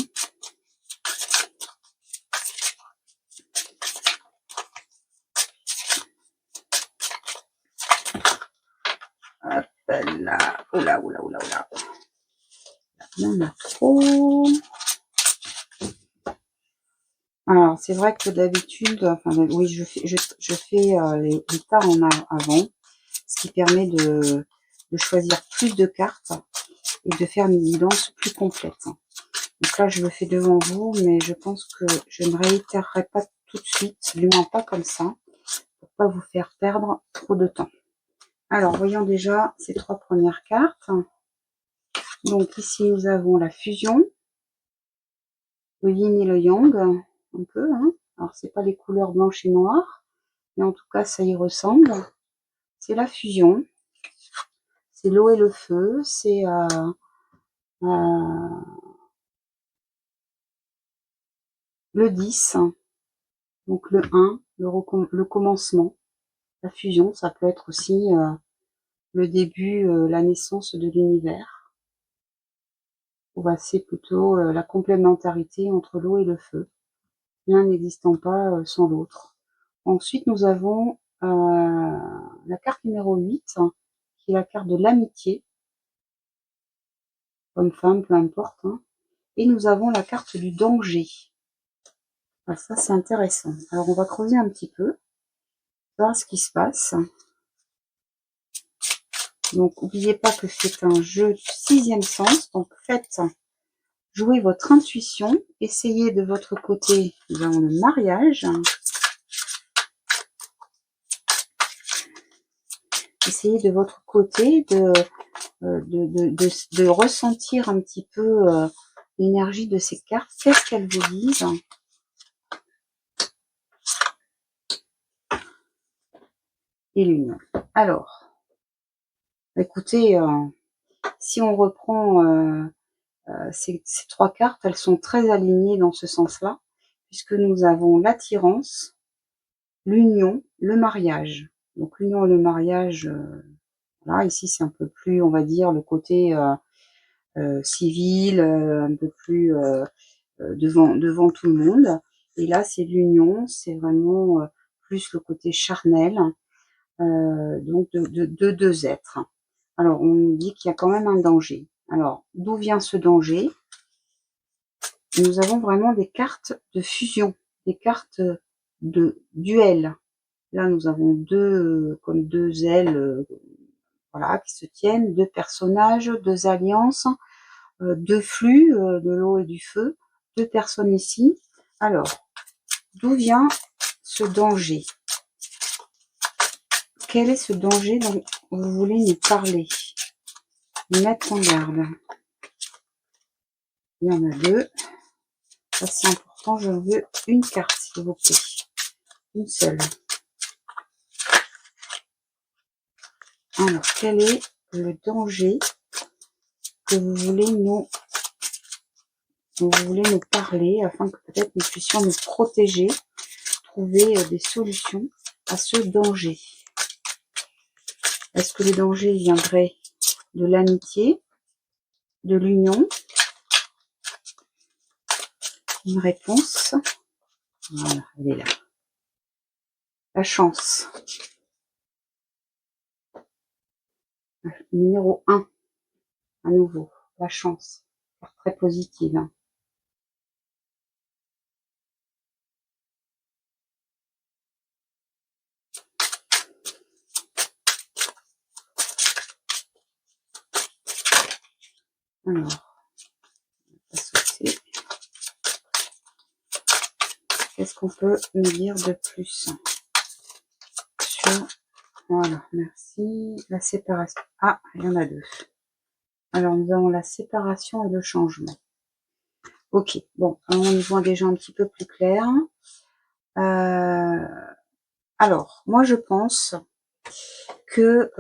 Hop là, oula, oula, oula, oula. Il y en a trop. Alors, c'est vrai que d'habitude, enfin, oui, je fais les tas en avant, ce qui permet de choisir plus de cartes et de faire une guidance plus complète. Donc là, je le fais devant vous, mais je pense que je ne réitérerai pas tout de suite, du moins pas comme ça, pour pas vous faire perdre trop de temps. Alors, voyons déjà ces trois premières cartes. Donc ici, nous avons la fusion, le yin et le yang, un peu, hein. Alors, c'est pas les couleurs blanches et noires, mais en tout cas, ça y ressemble. C'est la fusion, c'est l'eau et le feu, c'est le 10, donc le 1, le commencement. La fusion, ça peut être aussi le début, la naissance de l'univers. Ou c'est plutôt la complémentarité entre l'eau et le feu, l'un n'existant pas sans l'autre. Ensuite, nous avons la carte numéro 8, qui est la carte de l'amitié, homme-femme, peu importe, hein. Et nous avons la carte du danger. Alors ça, c'est intéressant. Alors, on va creuser un petit peu, voir ce qui se passe. Donc, n'oubliez pas que c'est un jeu du sixième sens. Donc, faites jouer votre intuition. Essayez de votre côté, nous avons le mariage. Essayez de votre côté de ressentir un petit peu l'énergie de ces cartes. Qu'est-ce qu'elles vous disent? Et l'union. Alors, écoutez, si on reprend ces trois cartes, elles sont très alignées dans ce sens-là, puisque nous avons l'attirance, l'union, le mariage. Donc l'union et le mariage, voilà, ici c'est un peu plus, on va dire, le côté civil, un peu plus devant tout le monde. Et là, c'est l'union, c'est vraiment plus le côté charnel, donc de deux êtres. Alors, on nous dit qu'il y a quand même un danger. Alors, d'où vient ce danger? Nous avons vraiment des cartes de fusion, des cartes de duel. Là, nous avons comme deux ailes, voilà, qui se tiennent, deux personnages, deux alliances, deux flux, de l'eau et du feu, deux personnes ici. Alors, d'où vient ce danger? Quel est ce danger dont vous voulez nous parler? Mettre en garde. Il y en a deux. Ça, c'est important. Je veux une carte, s'il vous plaît. Une seule. Alors, quel est le danger que vous voulez nous parler afin que peut-être nous puissions nous protéger, trouver des solutions à ce danger? Est-ce que le danger viendrait de l'amitié, de l'union? Une réponse. Voilà, elle est là. La chance. Numéro 1, à nouveau, la chance. Très positive. Hein. Alors, qu'est-ce qu'on peut me dire de plus sur... Voilà, merci. La séparation. Ah, il y en a deux. Alors, nous avons la séparation et le changement. Ok, bon, on y voit déjà un petit peu plus clair. Alors, moi, je pense que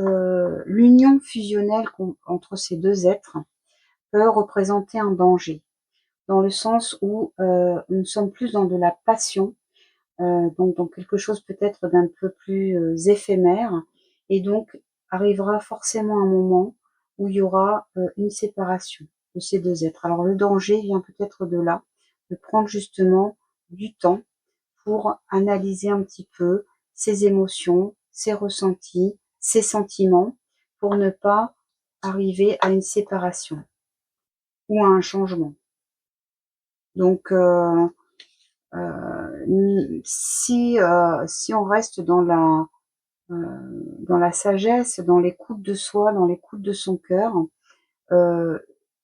l'union fusionnelle entre ces deux êtres peut représenter un danger, dans le sens où nous sommes plus dans de la passion, donc dans quelque chose peut-être d'un peu plus éphémère, et donc arrivera forcément un moment où il y aura une séparation de ces deux êtres. Alors le danger vient peut-être de là, de prendre justement du temps pour analyser un petit peu ses émotions, ses ressentis, ses sentiments, pour ne pas arriver à une séparation ou à un changement. Donc si on reste dans la sagesse, dans l'écoute de soi, dans l'écoute de son cœur,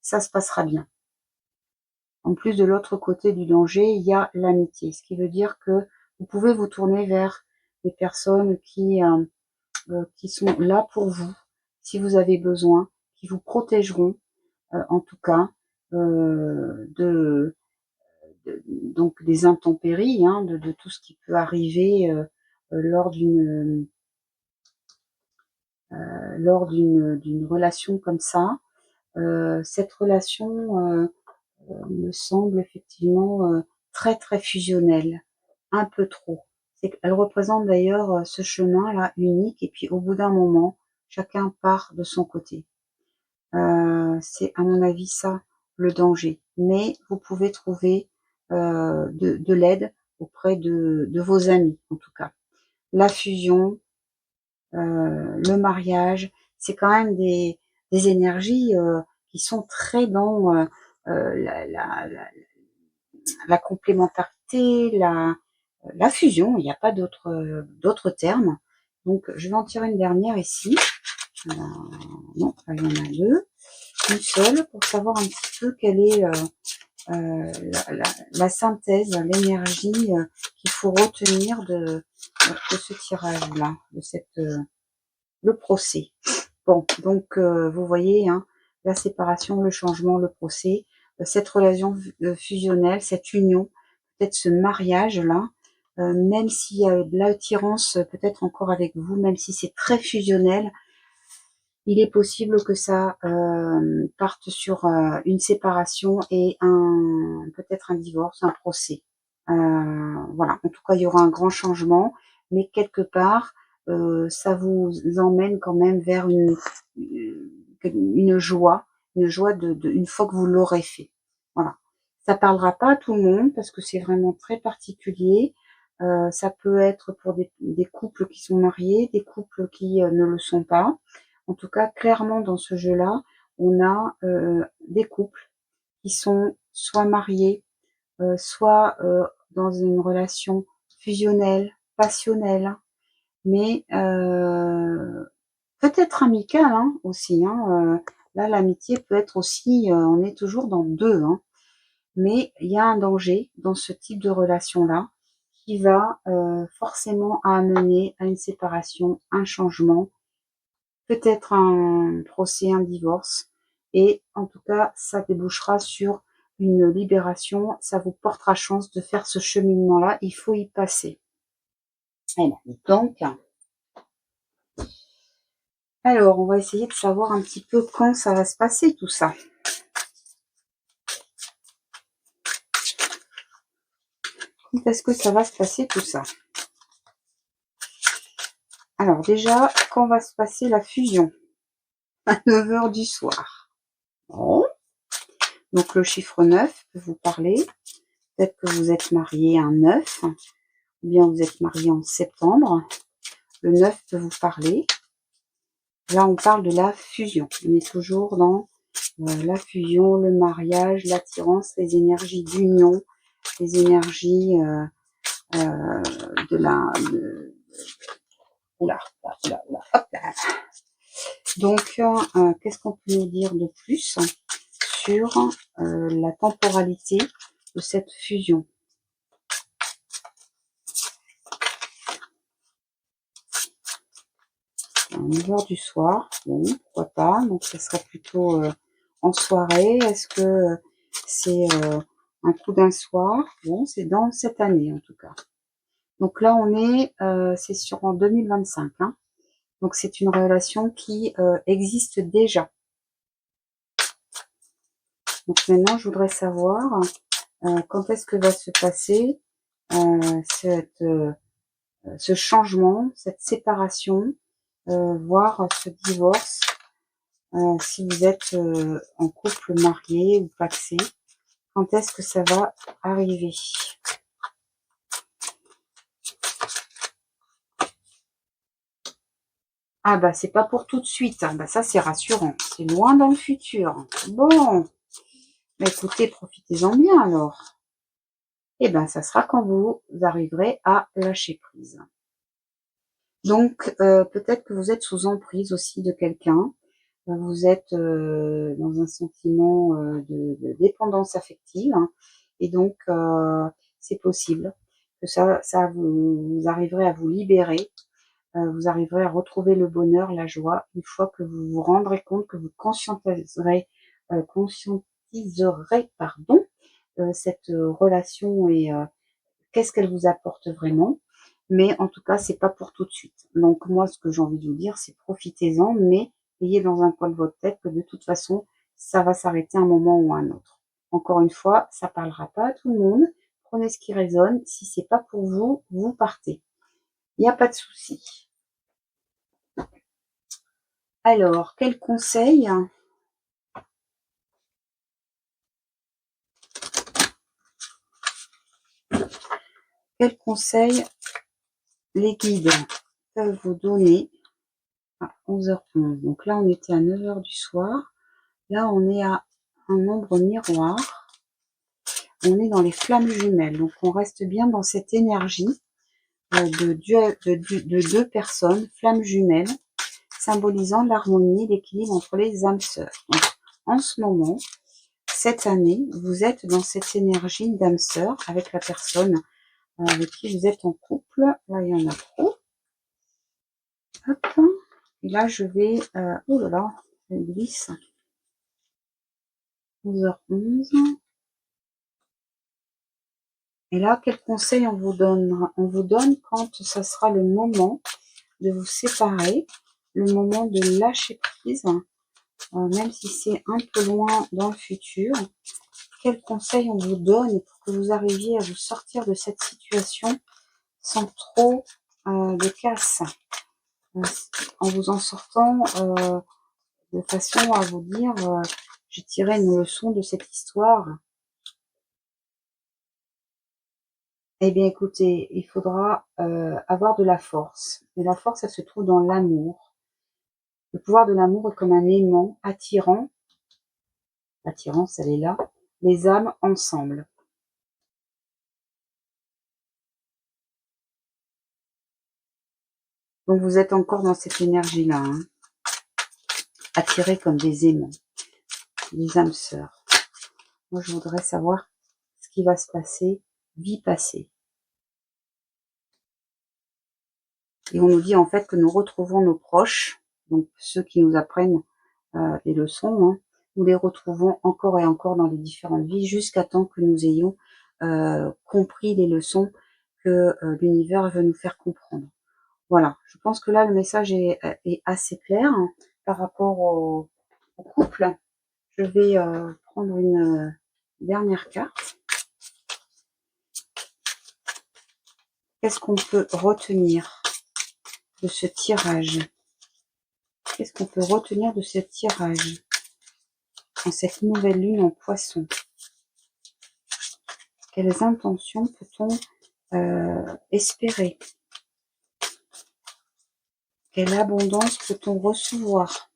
ça se passera bien. En plus, de l'autre côté du danger, il y a l'amitié, ce qui veut dire que vous pouvez vous tourner vers des personnes qui sont là pour vous, si vous avez besoin, qui vous protégeront, en tout cas, donc des intempéries, hein, de tout ce qui peut arriver lors d'une relation comme ça. Cette relation me semble effectivement très très fusionnelle, un peu trop. Elle représente d'ailleurs ce chemin-là unique, et puis au bout d'un moment, chacun part de son côté. C'est à mon avis ça le danger. Mais vous pouvez trouver de l'aide auprès de vos amis, en tout cas. La fusion, le mariage, c'est quand même des énergies qui sont très dans la complémentarité, la fusion. Il n'y a pas d'autres termes. Donc, je vais en tirer une dernière ici. Non, il y en a deux. Une seule pour savoir un petit peu quelle est la synthèse, l'énergie qu'il faut retenir de ce tirage-là, de le procès. Bon, donc vous voyez, hein, la séparation, le changement, le procès, cette relation fusionnelle, cette union, peut-être ce mariage-là, même s'il y a de l'attirance peut-être encore avec vous, même si c'est très fusionnel, il est possible que ça parte sur une séparation et peut-être un divorce, un procès. Voilà, en tout cas, il y aura un grand changement, mais quelque part, ça vous emmène quand même vers une joie une fois que vous l'aurez fait. Voilà. Ça parlera pas à tout le monde parce que c'est vraiment très particulier. Ça peut être pour des couples qui sont mariés, des couples qui ne le sont pas. En tout cas, clairement, dans ce jeu-là, on a des couples qui sont soit mariés, soit dans une relation fusionnelle, passionnelle, mais peut-être amicale hein, aussi. Hein, là, l'amitié peut être aussi, on est toujours dans deux. Hein, mais il y a un danger dans ce type de relation-là qui va forcément amener à une séparation, un changement, peut-être un procès, un divorce, et en tout cas, ça débouchera sur une libération, ça vous portera chance de faire ce cheminement-là, il faut y passer. Donc, alors, on va essayer de savoir un petit peu quand ça va se passer tout ça. Quand est-ce que ça va se passer tout ça? Alors déjà, quand va se passer la fusion? À 9 h du soir. Bon. Donc le chiffre 9 peut vous parler. Peut-être que vous êtes marié un 9, ou bien vous êtes marié en septembre. Le 9 peut vous parler. Là, on parle de la fusion. On est toujours dans la fusion, le mariage, l'attirance, les énergies d'union, les énergies de la... Oula, oula, oula, hop là. Donc, qu'est-ce qu'on peut nous dire de plus sur la temporalité de cette fusion? À 9 h du soir, bon, pourquoi pas, donc ça serait plutôt en soirée. Est-ce que c'est un coup d'un soir? Bon, c'est dans cette année en tout cas. Donc là, on est, c'est en 2025, hein. Donc c'est une relation qui existe déjà. Donc maintenant, je voudrais savoir quand est-ce que va se passer ce changement, cette séparation, voire ce divorce, si vous êtes en couple marié ou pacsé, quand est-ce que ça va arriver? Ah bah c'est pas pour tout de suite, hein. Bah ça c'est rassurant, c'est loin dans le futur. Bon, bah écoutez, profitez-en bien alors. Et ben ça sera quand vous arriverez à lâcher prise. Donc peut-être que vous êtes sous emprise aussi de quelqu'un. Vous êtes dans un sentiment de dépendance affective, hein, et donc c'est possible que ça vous arriverez à vous libérer, vous arriverez à retrouver le bonheur, la joie, une fois que vous vous rendrez compte, que vous conscientiserez, pardon, cette relation et qu'est-ce qu'elle vous apporte vraiment. Mais en tout cas, c'est pas pour tout de suite. Donc moi, ce que j'ai envie de vous dire, c'est profitez-en, mais ayez dans un coin de votre tête que de toute façon, ça va s'arrêter un moment ou un autre. Encore une fois, ça parlera pas à tout le monde. Prenez ce qui résonne. Si c'est pas pour vous, vous partez. Il n'y a pas de souci. Alors, quel conseil les guides peuvent vous donner à 11 h 11? Donc là, on était à 9 h du soir. Là, on est à un nombre miroir. On est dans les flammes jumelles. Donc, on reste bien dans cette énergie de deux personnes, flammes jumelles, symbolisant l'harmonie et l'équilibre entre les âmes sœurs. Donc, en ce moment, cette année, vous êtes dans cette énergie d'âme sœur avec la personne avec qui vous êtes en couple. Là, il y en a trop. Hop. Et là, je vais... oh là là, je glisse. 11 h 11. Et là, quel conseil on vous donne? On vous donne quand ça sera le moment de vous séparer, le moment de lâcher prise, même si c'est un peu loin dans le futur. Quel conseil on vous donne pour que vous arriviez à vous sortir de cette situation sans trop de casse, en vous en sortant de façon à vous dire j'ai tiré une leçon de cette histoire. Eh bien écoutez, il faudra avoir de la force. Et la force, elle se trouve dans l'amour. Le pouvoir de l'amour est comme un aimant attirant. L'attirance, elle est là. Les âmes ensemble. Donc vous êtes encore dans cette énergie-là, hein, attirés comme des aimants, des âmes sœurs. Moi, je voudrais savoir qui va se passer, vie passée. Et on nous dit en fait que nous retrouvons nos proches, donc ceux qui nous apprennent les leçons, hein, nous les retrouvons encore et encore dans les différentes vies jusqu'à temps que nous ayons compris les leçons que l'univers veut nous faire comprendre. Voilà, je pense que là le message est assez clair hein, par rapport au couple. Je vais prendre une dernière carte. Qu'est-ce qu'on peut retenir de ce tirage? Qu'est-ce qu'on peut retenir de ce tirage en cette nouvelle lune en Poisson? Quelles intentions peut-on espérer? Quelle abondance peut-on recevoir?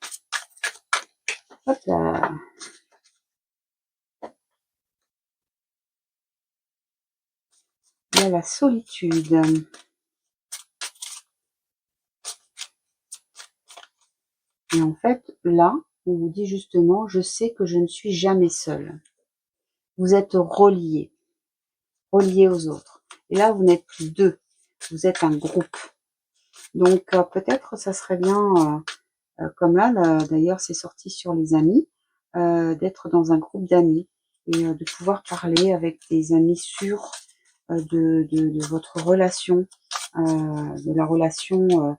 Hop là. Il y a la solitude. Et en fait, là, on vous dit justement, je sais que je ne suis jamais seule. Vous êtes reliés aux autres. Et là, vous n'êtes plus deux, vous êtes un groupe. Donc, peut-être, ça serait bien, comme là d'ailleurs, c'est sorti sur les amis, d'être dans un groupe d'amis et de pouvoir parler avec des amis sûrs de votre relation, de la relation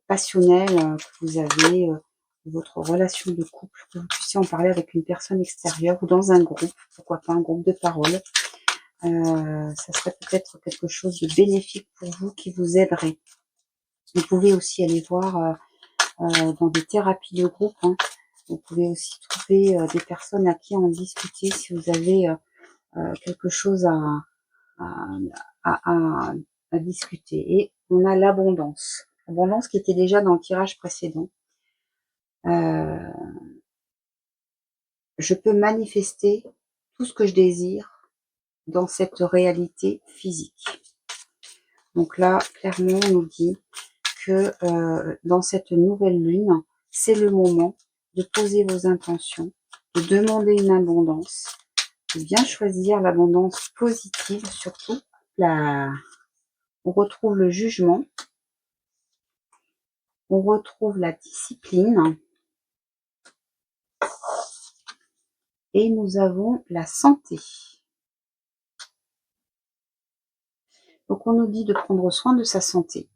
passionnelle que vous avez, de votre relation de couple, que vous puissiez en parler avec une personne extérieure ou dans un groupe, pourquoi pas un groupe de parole. Ça serait peut-être quelque chose de bénéfique pour vous qui vous aiderait. Vous pouvez aussi aller voir dans des thérapies de groupe. Hein. Vous pouvez aussi trouver des personnes à qui en discuter si vous avez quelque chose à discuter. Et on a l'abondance. L'abondance qui était déjà dans le tirage précédent. Je peux manifester tout ce que je désire dans cette réalité physique. Donc là, clairement, on nous dit que dans cette nouvelle lune, c'est le moment de poser vos intentions, de demander une abondance, de bien choisir l'abondance positive surtout. Là, on retrouve le jugement, on retrouve la discipline et nous avons la santé. Donc on nous dit de prendre soin de sa santé.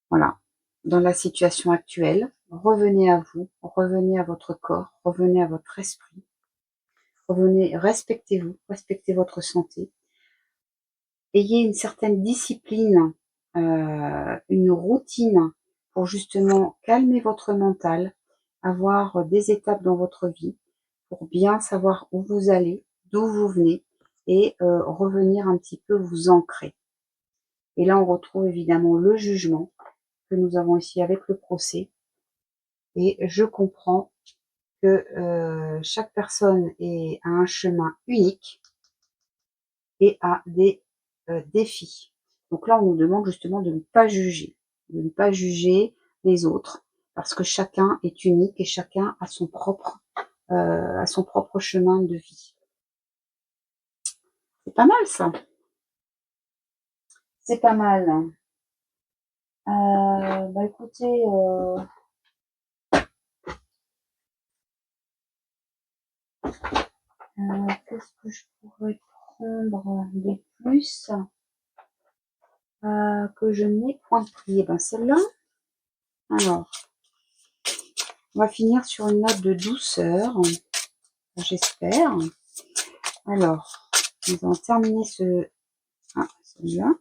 Voilà. Dans la situation actuelle, revenez à vous, revenez à votre corps, revenez à votre esprit, revenez, respectez-vous, respectez votre santé. Ayez une certaine discipline, une routine pour justement calmer votre mental, avoir des étapes dans votre vie pour bien savoir où vous allez, d'où vous venez et revenir un petit peu vous ancrer. Et là, on retrouve évidemment le jugement que nous avons ici avec le procès. Et je comprends que chaque personne a un chemin unique et a des défis. Donc là, on nous demande justement de ne pas juger les autres, parce que chacun est unique et chacun a son propre chemin de vie. C'est pas mal ça. C'est pas mal. Bah écoutez, qu'est-ce que je pourrais prendre de plus que je n'ai point pris? Ben celle-là. Alors, on va finir sur une note de douceur, j'espère. Alors, nous allons terminer celui-là.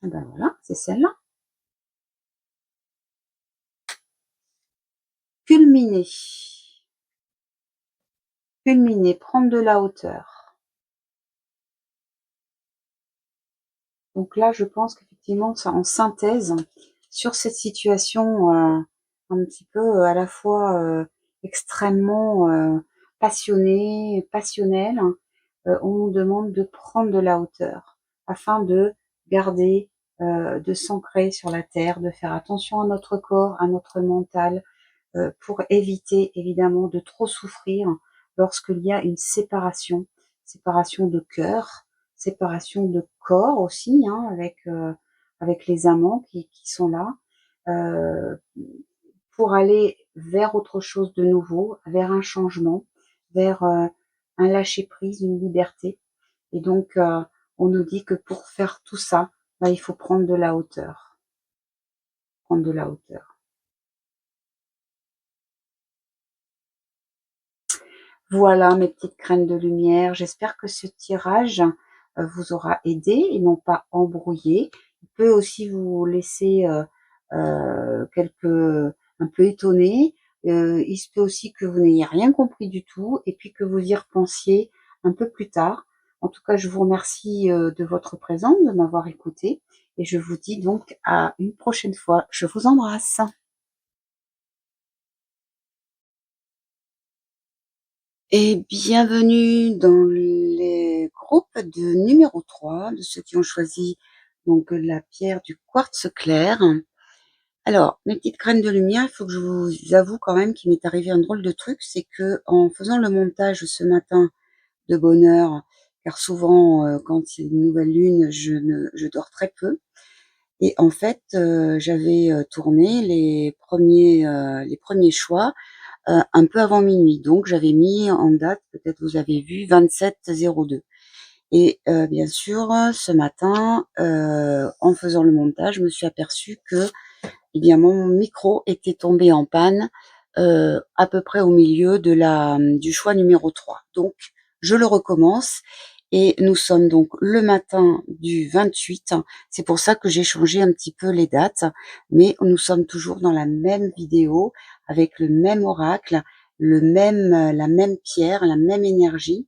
Ah ben voilà, c'est celle-là. Culminer. Culminer, prendre de la hauteur. Donc là, je pense qu'effectivement, ça en synthèse sur cette situation un petit peu à la fois extrêmement passionnée, passionnelle, on nous demande de prendre de la hauteur afin de garder, de s'ancrer sur la terre, de faire attention à notre corps, à notre mental, pour éviter évidemment de trop souffrir lorsqu'il y a une séparation. séparation de cœur, séparation de corps aussi, hein, avec les amants qui sont là, heu, pour aller vers autre chose de nouveau, vers un changement, vers, un lâcher prise, une liberté et donc on nous dit que pour faire tout ça, bah, il faut prendre de la hauteur, prendre de la hauteur. Voilà mes petites graines de lumière. J'espère que ce tirage, vous aura aidé et non pas embrouillé. Il peut aussi vous laisser, quelque un peu étonné. Il se peut aussi que vous n'ayez rien compris du tout et puis que vous y repensiez un peu plus tard. En tout cas, je vous remercie, de votre présence, de m'avoir écoutée et je vous dis donc à une prochaine fois. Je vous embrasse. Et bienvenue dans les groupes de numéro 3 de ceux qui ont choisi donc la pierre du quartz clair. Alors, mes petites graines de lumière, il faut que je vous avoue quand même qu'il m'est arrivé un drôle de truc, c'est que en faisant le montage ce matin de bonne heure, car souvent quand c'est une nouvelle lune, je dors très peu. Et en fait, j'avais tourné les premiers choix un peu avant minuit. Donc j'avais mis en date, peut-être vous avez vu, 27:02 et bien sûr, ce matin, en faisant le montage, je me suis aperçue que, eh bien, mon micro était tombé en panne, à peu près au milieu de du choix numéro 3. Donc je le recommence et nous sommes donc le matin du 28. C'est pour ça que j'ai changé un petit peu les dates, mais nous sommes toujours dans la même vidéo, avec le même oracle, la même pierre, la même énergie.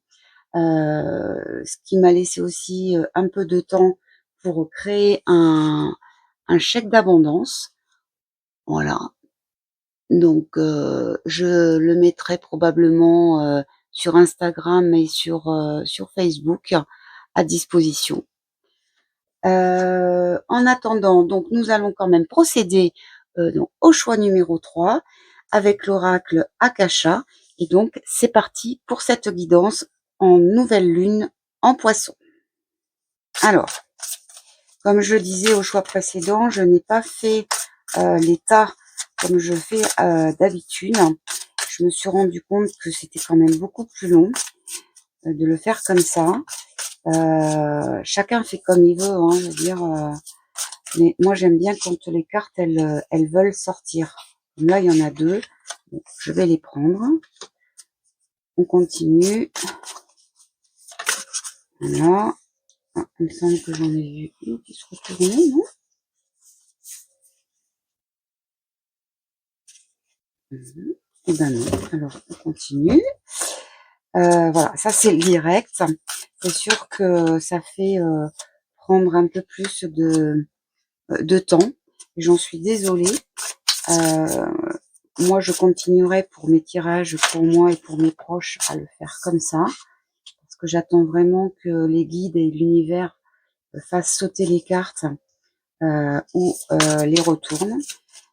Ce qui m'a laissé aussi, un peu de temps pour créer un chèque d'abondance. Voilà, donc je le mettrai probablement, sur Instagram et sur Facebook à disposition. En attendant, donc nous allons quand même procéder, donc au choix numéro 3 avec l'oracle Akasha et donc c'est parti pour cette guidance en nouvelle lune en Poisson. Alors, comme je disais au choix précédent, je n'ai pas fait, les tas comme je fais, d'habitude. Je me suis rendu compte que c'était quand même beaucoup plus long, de le faire comme ça. Chacun fait comme il veut, hein, je veux dire, mais moi j'aime bien quand les cartes elles veulent sortir. Comme là, il y en a 2, donc je vais les prendre. On continue. Voilà. Ah, il me semble que j'en ai vu une qui se retournait, non? Eh ben non. Alors on continue. Voilà, ça c'est le direct. C'est sûr que ça fait, prendre un peu plus de temps et j'en suis désolée. Heu, Moi je continuerai pour mes tirages, pour moi et pour mes proches à le faire comme ça, parce que j'attends vraiment que les guides et l'univers, fassent sauter les cartes, ou, les retournent.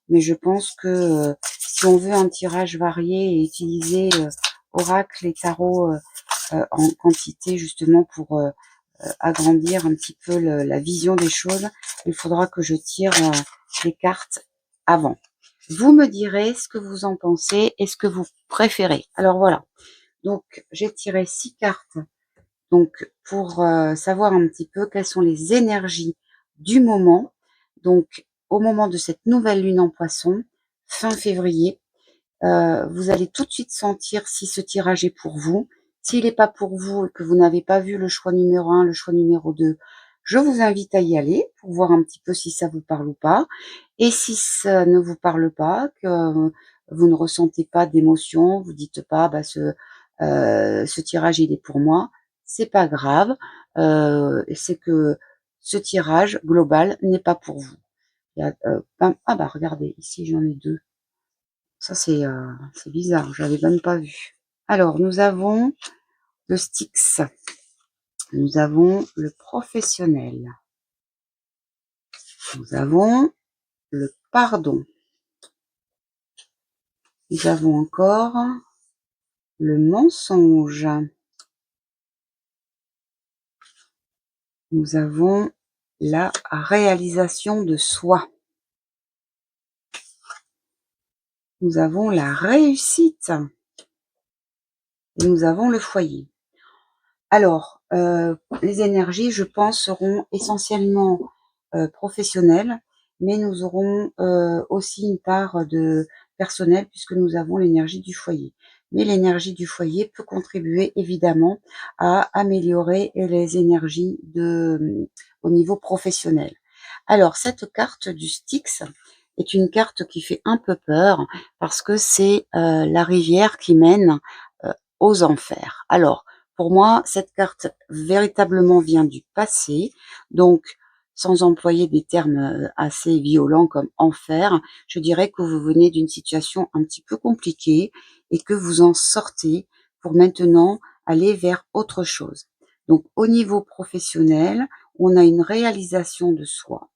Mais je pense que, si on veut un tirage varié et utiliser, oracle et tarot, en quantité justement pour, agrandir un petit peu la vision des choses, il faudra que je tire, les cartes avant. Vous me direz ce que vous en pensez et ce que vous préférez. Alors voilà, donc j'ai tiré 6 cartes donc pour, savoir un petit peu quelles sont les énergies du moment. Donc au moment de cette nouvelle lune en Poisson, fin février, vous allez tout de suite sentir si ce tirage est pour vous. S'il n'est pas pour vous et que vous n'avez pas vu le choix numéro 1, le choix numéro 2, je vous invite à y aller pour voir un petit peu si ça vous parle ou pas. Et si ça ne vous parle pas, que vous ne ressentez pas d'émotion, vous dites pas: «Bah, ce tirage, il est pour moi», c'est pas grave, c'est que ce tirage global n'est pas pour vous. Il y a, ah bah, regardez, ici j'en ai 2. Ça, c'est bizarre, je l'avais même pas vu. Alors, nous avons le Styx, nous avons le professionnel, nous avons le pardon, nous avons encore le mensonge, Nous avons la réalisation de soi. Nous avons la réussite. Et nous avons le foyer. Alors, les énergies, je pense, seront essentiellement professionnelles, mais nous aurons aussi une part de personnel puisque nous avons l'énergie du foyer. Mais l'énergie du foyer peut contribuer évidemment à améliorer les énergies au niveau professionnel. Alors, cette carte du Styx est une carte qui fait un peu peur parce que c'est la rivière qui mène aux enfers. Alors, pour moi, cette carte véritablement vient du passé, donc sans employer des termes assez violents comme enfer, je dirais que vous venez d'une situation un petit peu compliquée et que vous en sortez pour maintenant aller vers autre chose. Donc au niveau professionnel, on a une réalisation de soi.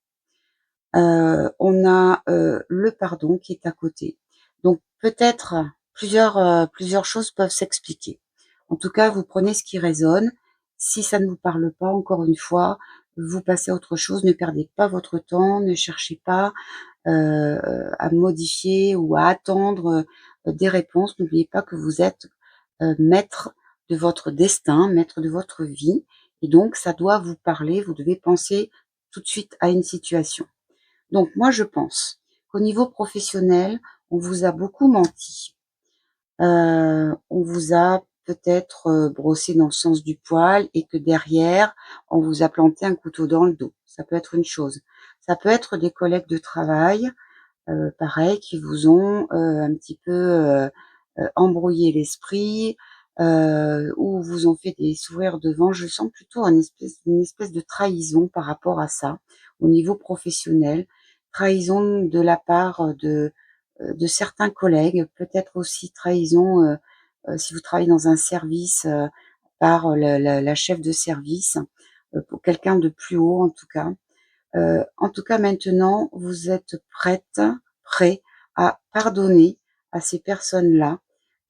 On a le pardon qui est à côté. Donc peut-être plusieurs choses peuvent s'expliquer. En tout cas, vous prenez ce qui résonne. Si ça ne vous parle pas, encore une fois, vous passez à autre chose. Ne perdez pas votre temps, ne cherchez pas à modifier ou à attendre des réponses. N'oubliez pas que vous êtes maître de votre destin, maître de votre vie, et donc ça doit vous parler. Vous devez penser tout de suite à une situation. Donc moi, je pense qu'au niveau professionnel, on vous a beaucoup menti. On vous a peut-être brossé dans le sens du poil et que derrière, on vous a planté un couteau dans le dos. Ça peut être une chose. Ça peut être des collègues de travail, pareil, qui vous ont un petit peu embrouillé l'esprit, ou vous ont fait des sourires de vent. Je sens plutôt une espèce de trahison par rapport à ça, au niveau professionnel. Trahison de la part de certains collègues, peut-être aussi trahison si vous travaillez dans un service par la chef de service, pour quelqu'un de plus haut en tout cas. En tout cas, maintenant, vous êtes prêt à pardonner à ces personnes-là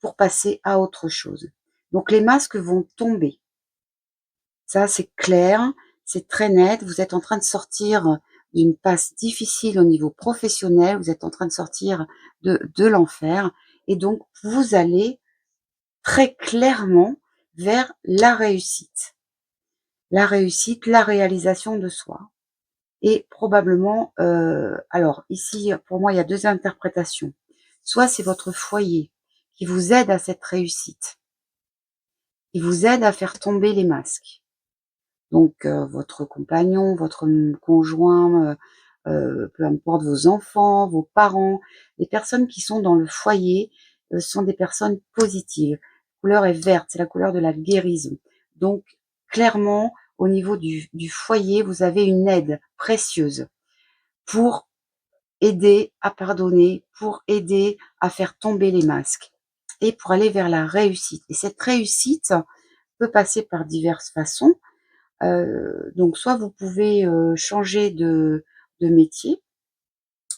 pour passer à autre chose. Donc les masques vont tomber. Ça, c'est clair, c'est très net. Vous êtes en train de sortir d'une passe difficile au niveau professionnel, vous êtes en train de sortir de l'enfer et donc vous allez très clairement vers la réussite. La réussite, la réalisation de soi. Et probablement, alors ici, pour moi, il y a 2 interprétations. Soit c'est votre foyer qui vous aide à cette réussite, qui vous aide à faire tomber les masques. Donc votre compagnon, votre conjoint, peu importe, vos enfants, vos parents, les personnes qui sont dans le foyer, sont des personnes positives. La couleur est verte, c'est la couleur de la guérison. Donc clairement, au niveau du foyer, vous avez une aide précieuse pour aider à pardonner, pour aider à faire tomber les masques et pour aller vers la réussite. Et cette réussite peut passer par diverses façons. Donc soit vous pouvez changer de métier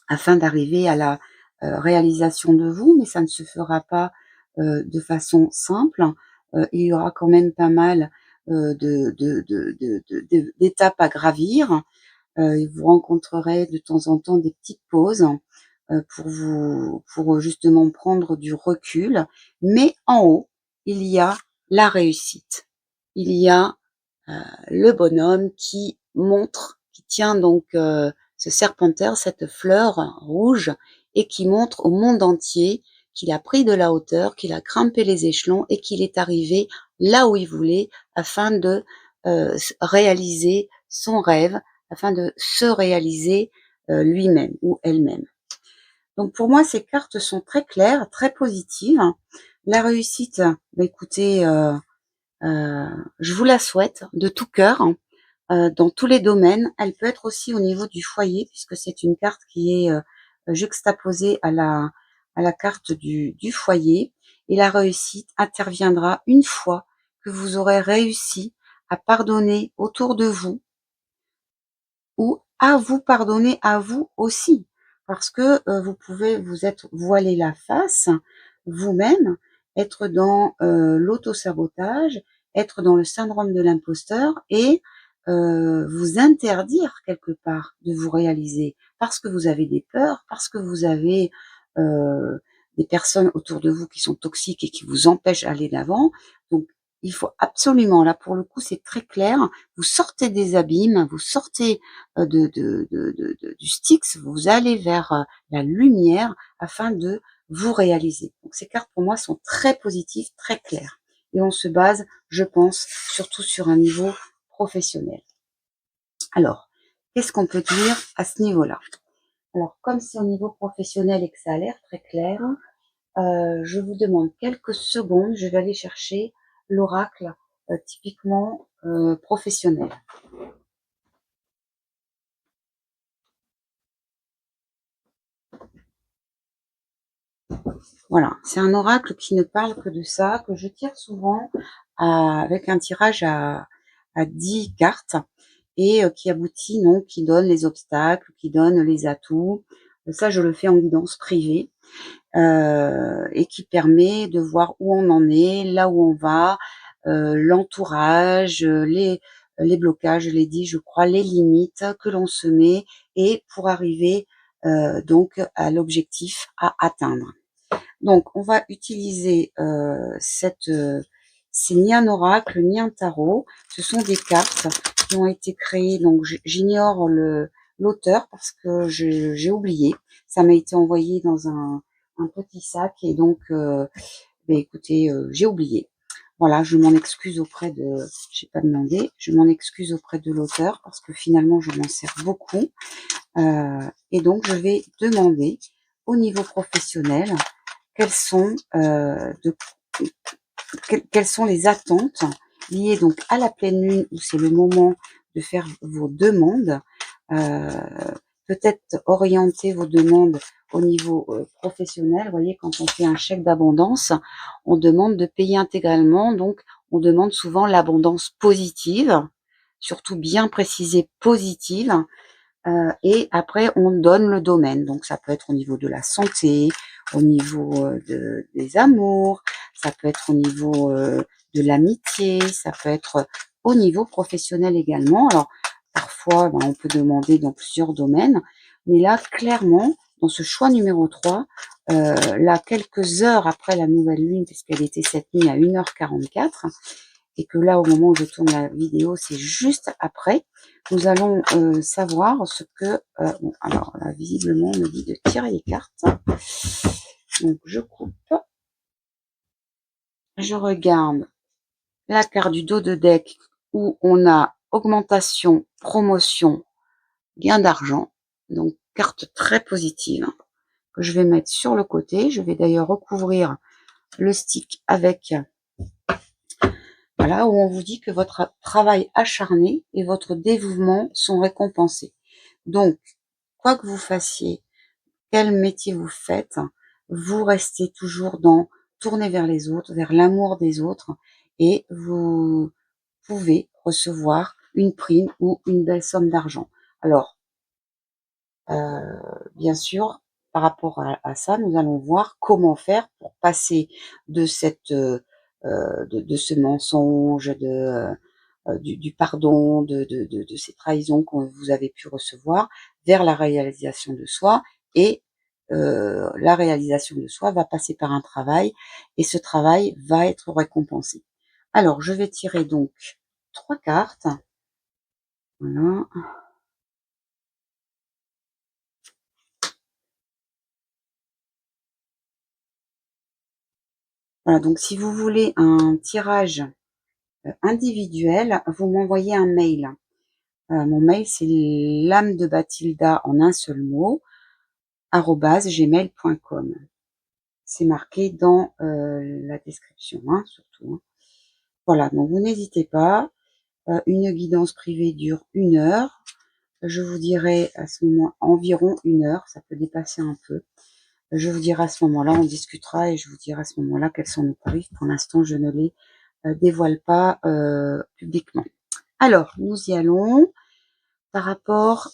afin d'arriver à la réalisation de vous, mais ça ne se fera pas de façon simple. Il y aura quand même pas mal d'étapes à gravir. Vous rencontrerez de temps en temps des petites pauses pour justement prendre du recul. Mais en haut, il y a la réussite. Il y a le bonhomme qui montre, qui tient donc ce serpentaire, cette fleur rouge, et qui montre au monde entier qu'il a pris de la hauteur, qu'il a grimpé les échelons et qu'il est arrivé là où il voulait afin de réaliser son rêve, afin de se réaliser lui-même ou elle-même. Donc pour moi, ces cartes sont très claires, très positives. La réussite, bah, écoutez, je vous la souhaite de tout cœur, dans tous les domaines. Elle peut être aussi au niveau du foyer, puisque c'est une carte qui est juxtaposée à la carte du foyer. Et la réussite interviendra une fois que vous aurez réussi à pardonner autour de vous ou à vous pardonner à vous aussi. Parce que vous pouvez vous être voilé la face vous-même, être dans l'auto-sabotage, être dans le syndrome de l'imposteur et vous interdire quelque part de vous réaliser, parce que vous avez des peurs, parce que vous avez des personnes autour de vous qui sont toxiques et qui vous empêchent d'aller d'avant. Donc, il faut absolument, là pour le coup, c'est très clair, vous sortez des abîmes, vous sortez du Styx, vous allez vers la lumière afin de vous réaliser. Donc, ces cartes pour moi sont très positives, très claires. Et on se base, je pense, surtout sur un niveau professionnel. Alors, qu'est-ce qu'on peut dire à ce niveau-là? Alors, comme c'est au niveau professionnel et que ça a l'air très clair, je vous demande quelques secondes, je vais aller chercher l'oracle typiquement professionnel. Voilà, c'est un oracle qui ne parle que de ça, que je tire souvent avec un tirage à 10 cartes et qui aboutit, donc, qui donne les obstacles, qui donne les atouts. Ça, je le fais en guidance privée. Et qui permet de voir où on en est, là où on va, l'entourage, les blocages, je l'ai dit, je crois, les limites que l'on se met et pour arriver donc à l'objectif à atteindre. Donc, on va utiliser c'est ni un oracle ni un tarot, ce sont des cartes qui ont été créées. Donc, j'ignore l'auteur parce que j'ai oublié. Ça m'a été envoyé dans un petit sac et donc, écoutez, j'ai oublié. Voilà, je m'en excuse auprès de, j'ai pas demandé, je m'en excuse auprès de l'auteur parce que finalement, je m'en sers beaucoup. Et donc, je vais demander au niveau professionnel quelles sont, quelles sont les attentes liées donc à la pleine lune où c'est le moment de faire vos demandes, peut-être orienter vos demandes au niveau professionnel. Vous voyez, quand on fait un chèque d'abondance, on demande de payer intégralement, donc on demande souvent l'abondance positive, surtout bien précisée positive. Et après, on donne le domaine. Donc, ça peut être au niveau de la santé, au niveau des amours, ça peut être au niveau de l'amitié, ça peut être au niveau professionnel également. Alors, parfois, on peut demander dans plusieurs domaines. Mais là, clairement, dans ce choix numéro 3, là, quelques heures après la nouvelle lune, puisqu'elle était cette nuit à 1h44, et que là, au moment où je tourne la vidéo, c'est juste après, nous allons savoir ce que... bon, alors là, visiblement, on me dit de tirer les cartes. Donc, je coupe. Je regarde la carte du dos de deck où on a augmentation, promotion, gain d'argent. Donc, carte très positive que je vais mettre sur le côté. Je vais d'ailleurs recouvrir le stick avec... Voilà, où on vous dit que votre travail acharné et votre dévouement sont récompensés. Donc, quoi que vous fassiez, quel métier vous faites, vous restez toujours dans tourner vers les autres, vers l'amour des autres, et vous pouvez recevoir une prime ou une belle somme d'argent. Alors, bien sûr, par rapport à ça, nous allons voir comment faire pour passer de de ce mensonge, du pardon, de ces trahisons que vous avez pu recevoir, vers la réalisation de soi. Et la réalisation de soi va passer par un travail, et ce travail va être récompensé. Alors, je vais tirer donc 3 cartes. Voilà. Voilà, donc si vous voulez un tirage individuel, vous m'envoyez un mail. Mon mail, c'est l'âme de Bathilda en un seul mot, @gmail.com. C'est marqué dans la description, hein, surtout. Hein. Voilà, donc vous n'hésitez pas. Une guidance privée dure 1 heure. Je vous dirai à ce moment environ 1 heure, ça peut dépasser un peu. Je vous dirai à ce moment-là, on discutera et je vous dirai à ce moment-là quels sont nos tarifs. Pour l'instant, je ne les dévoile pas publiquement. Alors, nous y allons par rapport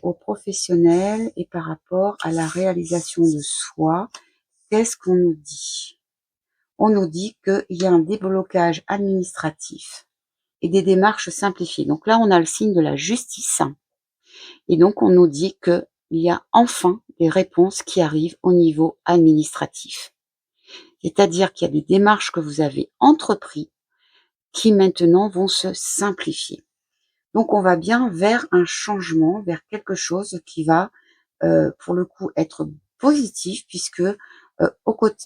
aux professionnels et par rapport à la réalisation de soi. Qu'est-ce qu'on nous dit? On nous dit qu'il y a un déblocage administratif et des démarches simplifiées. Donc là, on a le signe de la justice et donc on nous dit qu'il y a enfin des réponses qui arrivent au niveau administratif. C'est-à-dire qu'il y a des démarches que vous avez entreprises qui maintenant vont se simplifier. Donc on va bien vers un changement, vers quelque chose qui va pour le coup être positif puisque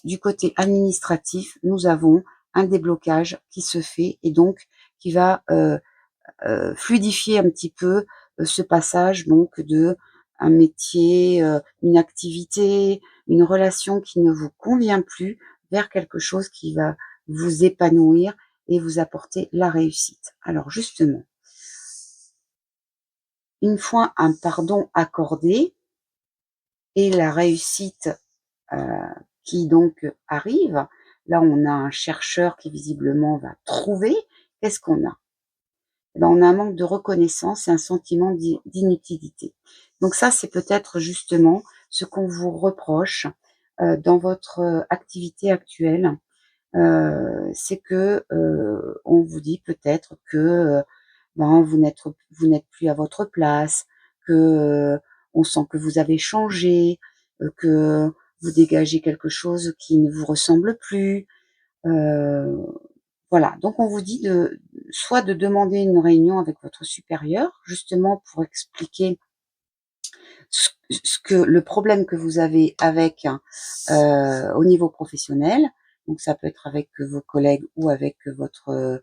du côté administratif, nous avons un déblocage qui se fait et donc qui va fluidifier un petit peu ce passage donc de un métier, une activité, une relation qui ne vous convient plus vers quelque chose qui va vous épanouir et vous apporter la réussite. Alors justement, une fois un pardon accordé et la réussite qui donc arrive, là on a un chercheur qui visiblement va trouver, qu'est-ce qu'on a? Eh ben, on a un manque de reconnaissance et un sentiment d'inutilité. Donc ça, c'est peut-être justement ce qu'on vous reproche dans votre activité actuelle. C'est que on vous dit peut-être que ben, vous n'êtes plus à votre place, que on sent que vous avez changé, que vous dégagez quelque chose qui ne vous ressemble plus. Euh, voilà, donc on vous dit soit de demander une réunion avec votre supérieur, justement pour expliquer ce que le problème que vous avez avec au niveau professionnel. Donc ça peut être avec vos collègues ou avec votre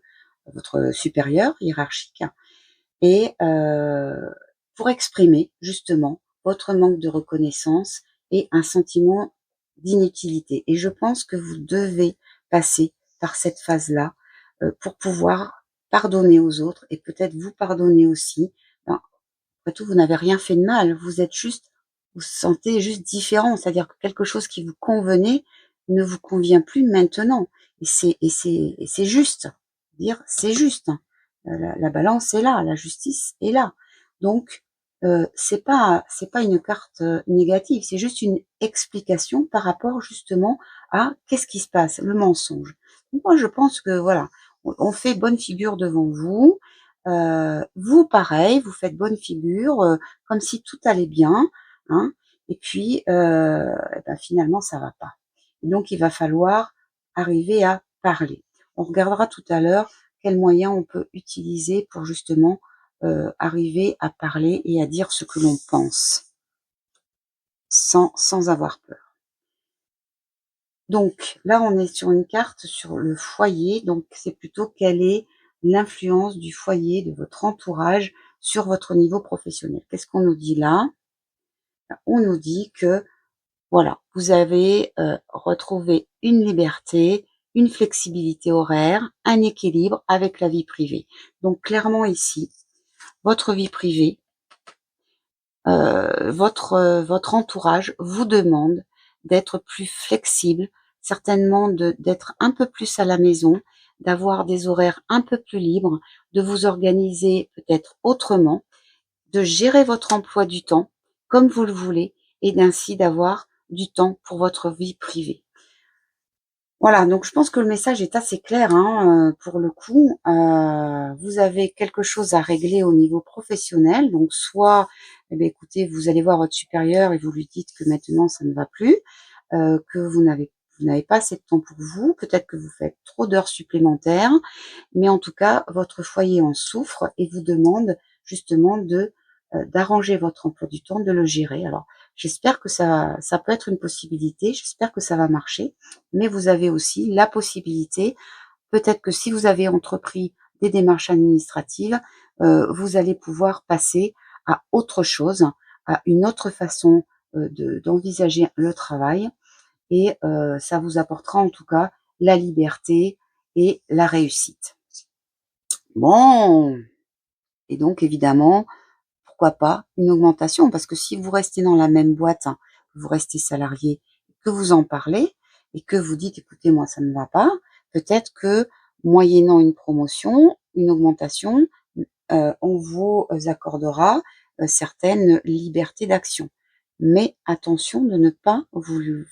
supérieur hiérarchique et pour exprimer justement votre manque de reconnaissance et un sentiment d'inutilité. Et je pense que vous devez passer par cette phase-là pour pouvoir pardonner aux autres et peut-être vous pardonner aussi. Ben, après tout, vous n'avez rien fait de mal, vous êtes juste, vous vous sentez juste différent, c'est-à-dire que quelque chose qui vous convenait ne vous convient plus maintenant. Et c'est juste, dire c'est juste. La balance est là, la justice est là. Donc c'est pas une carte négative, c'est juste une explication par rapport justement à qu'est-ce qui se passe, le mensonge. Donc moi je pense que voilà, on fait bonne figure devant vous. Vous pareil, vous faites bonne figure, comme si tout allait bien, hein, et puis et ben finalement ça va pas. Et donc il va falloir arriver à parler. On regardera tout à l'heure quels moyens on peut utiliser pour justement arriver à parler et à dire ce que l'on pense, sans avoir peur. Donc là, on est sur une carte sur le foyer, donc c'est plutôt quelle est l'influence du foyer, de votre entourage sur votre niveau professionnel. Qu'est-ce qu'on nous dit là? On nous dit que voilà, vous avez retrouvé une liberté, une flexibilité horaire, un équilibre avec la vie privée. Donc clairement ici, votre vie privée, votre entourage vous demande d'être plus flexible, certainement d'être un peu plus à la maison, d'avoir des horaires un peu plus libres, de vous organiser peut-être autrement, de gérer votre emploi du temps comme vous le voulez et d'ainsi d'avoir du temps pour votre vie privée. Voilà, donc je pense que le message est assez clair, hein, pour le coup. Vous avez quelque chose à régler au niveau professionnel, donc soit, eh bien, écoutez, vous allez voir votre supérieur et vous lui dites que maintenant ça ne va plus, que vous n'avez pas assez de temps pour vous, peut-être que vous faites trop d'heures supplémentaires, mais en tout cas, votre foyer en souffre et vous demande justement d'arranger votre emploi du temps, de le gérer. Alors, j'espère que ça peut être une possibilité, j'espère que ça va marcher, mais vous avez aussi la possibilité, peut-être que si vous avez entrepris des démarches administratives, vous allez pouvoir passer à autre chose, à une autre façon d'envisager le travail et ça vous apportera en tout cas la liberté et la réussite. Bon, et donc évidemment, pourquoi pas une augmentation? Parce que si vous restez dans la même boîte, hein, vous restez salarié, que vous en parlez et que vous dites: «Écoutez, moi ça ne va pas», peut-être que moyennant une promotion, une augmentation, on vous accordera, certaines libertés d'action. Mais attention de ne pas vous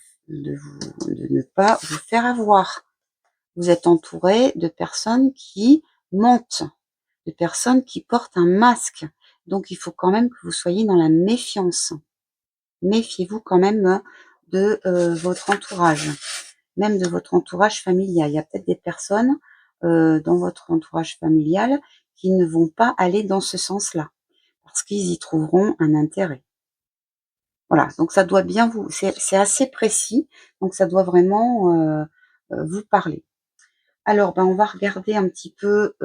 faire avoir. Vous êtes entouré de personnes qui mentent. de personnes qui portent un masque. Donc il faut quand même que vous soyez dans la méfiance. Méfiez-vous quand même de votre entourage, même de votre entourage familial. Il y a peut-être des personnes dans votre entourage familial qui ne vont pas aller dans ce sens-là, parce qu'ils y trouveront un intérêt. Voilà, donc ça doit bien vous, c'est assez précis, donc ça doit vraiment vous parler. Alors, ben, on va regarder un petit peu,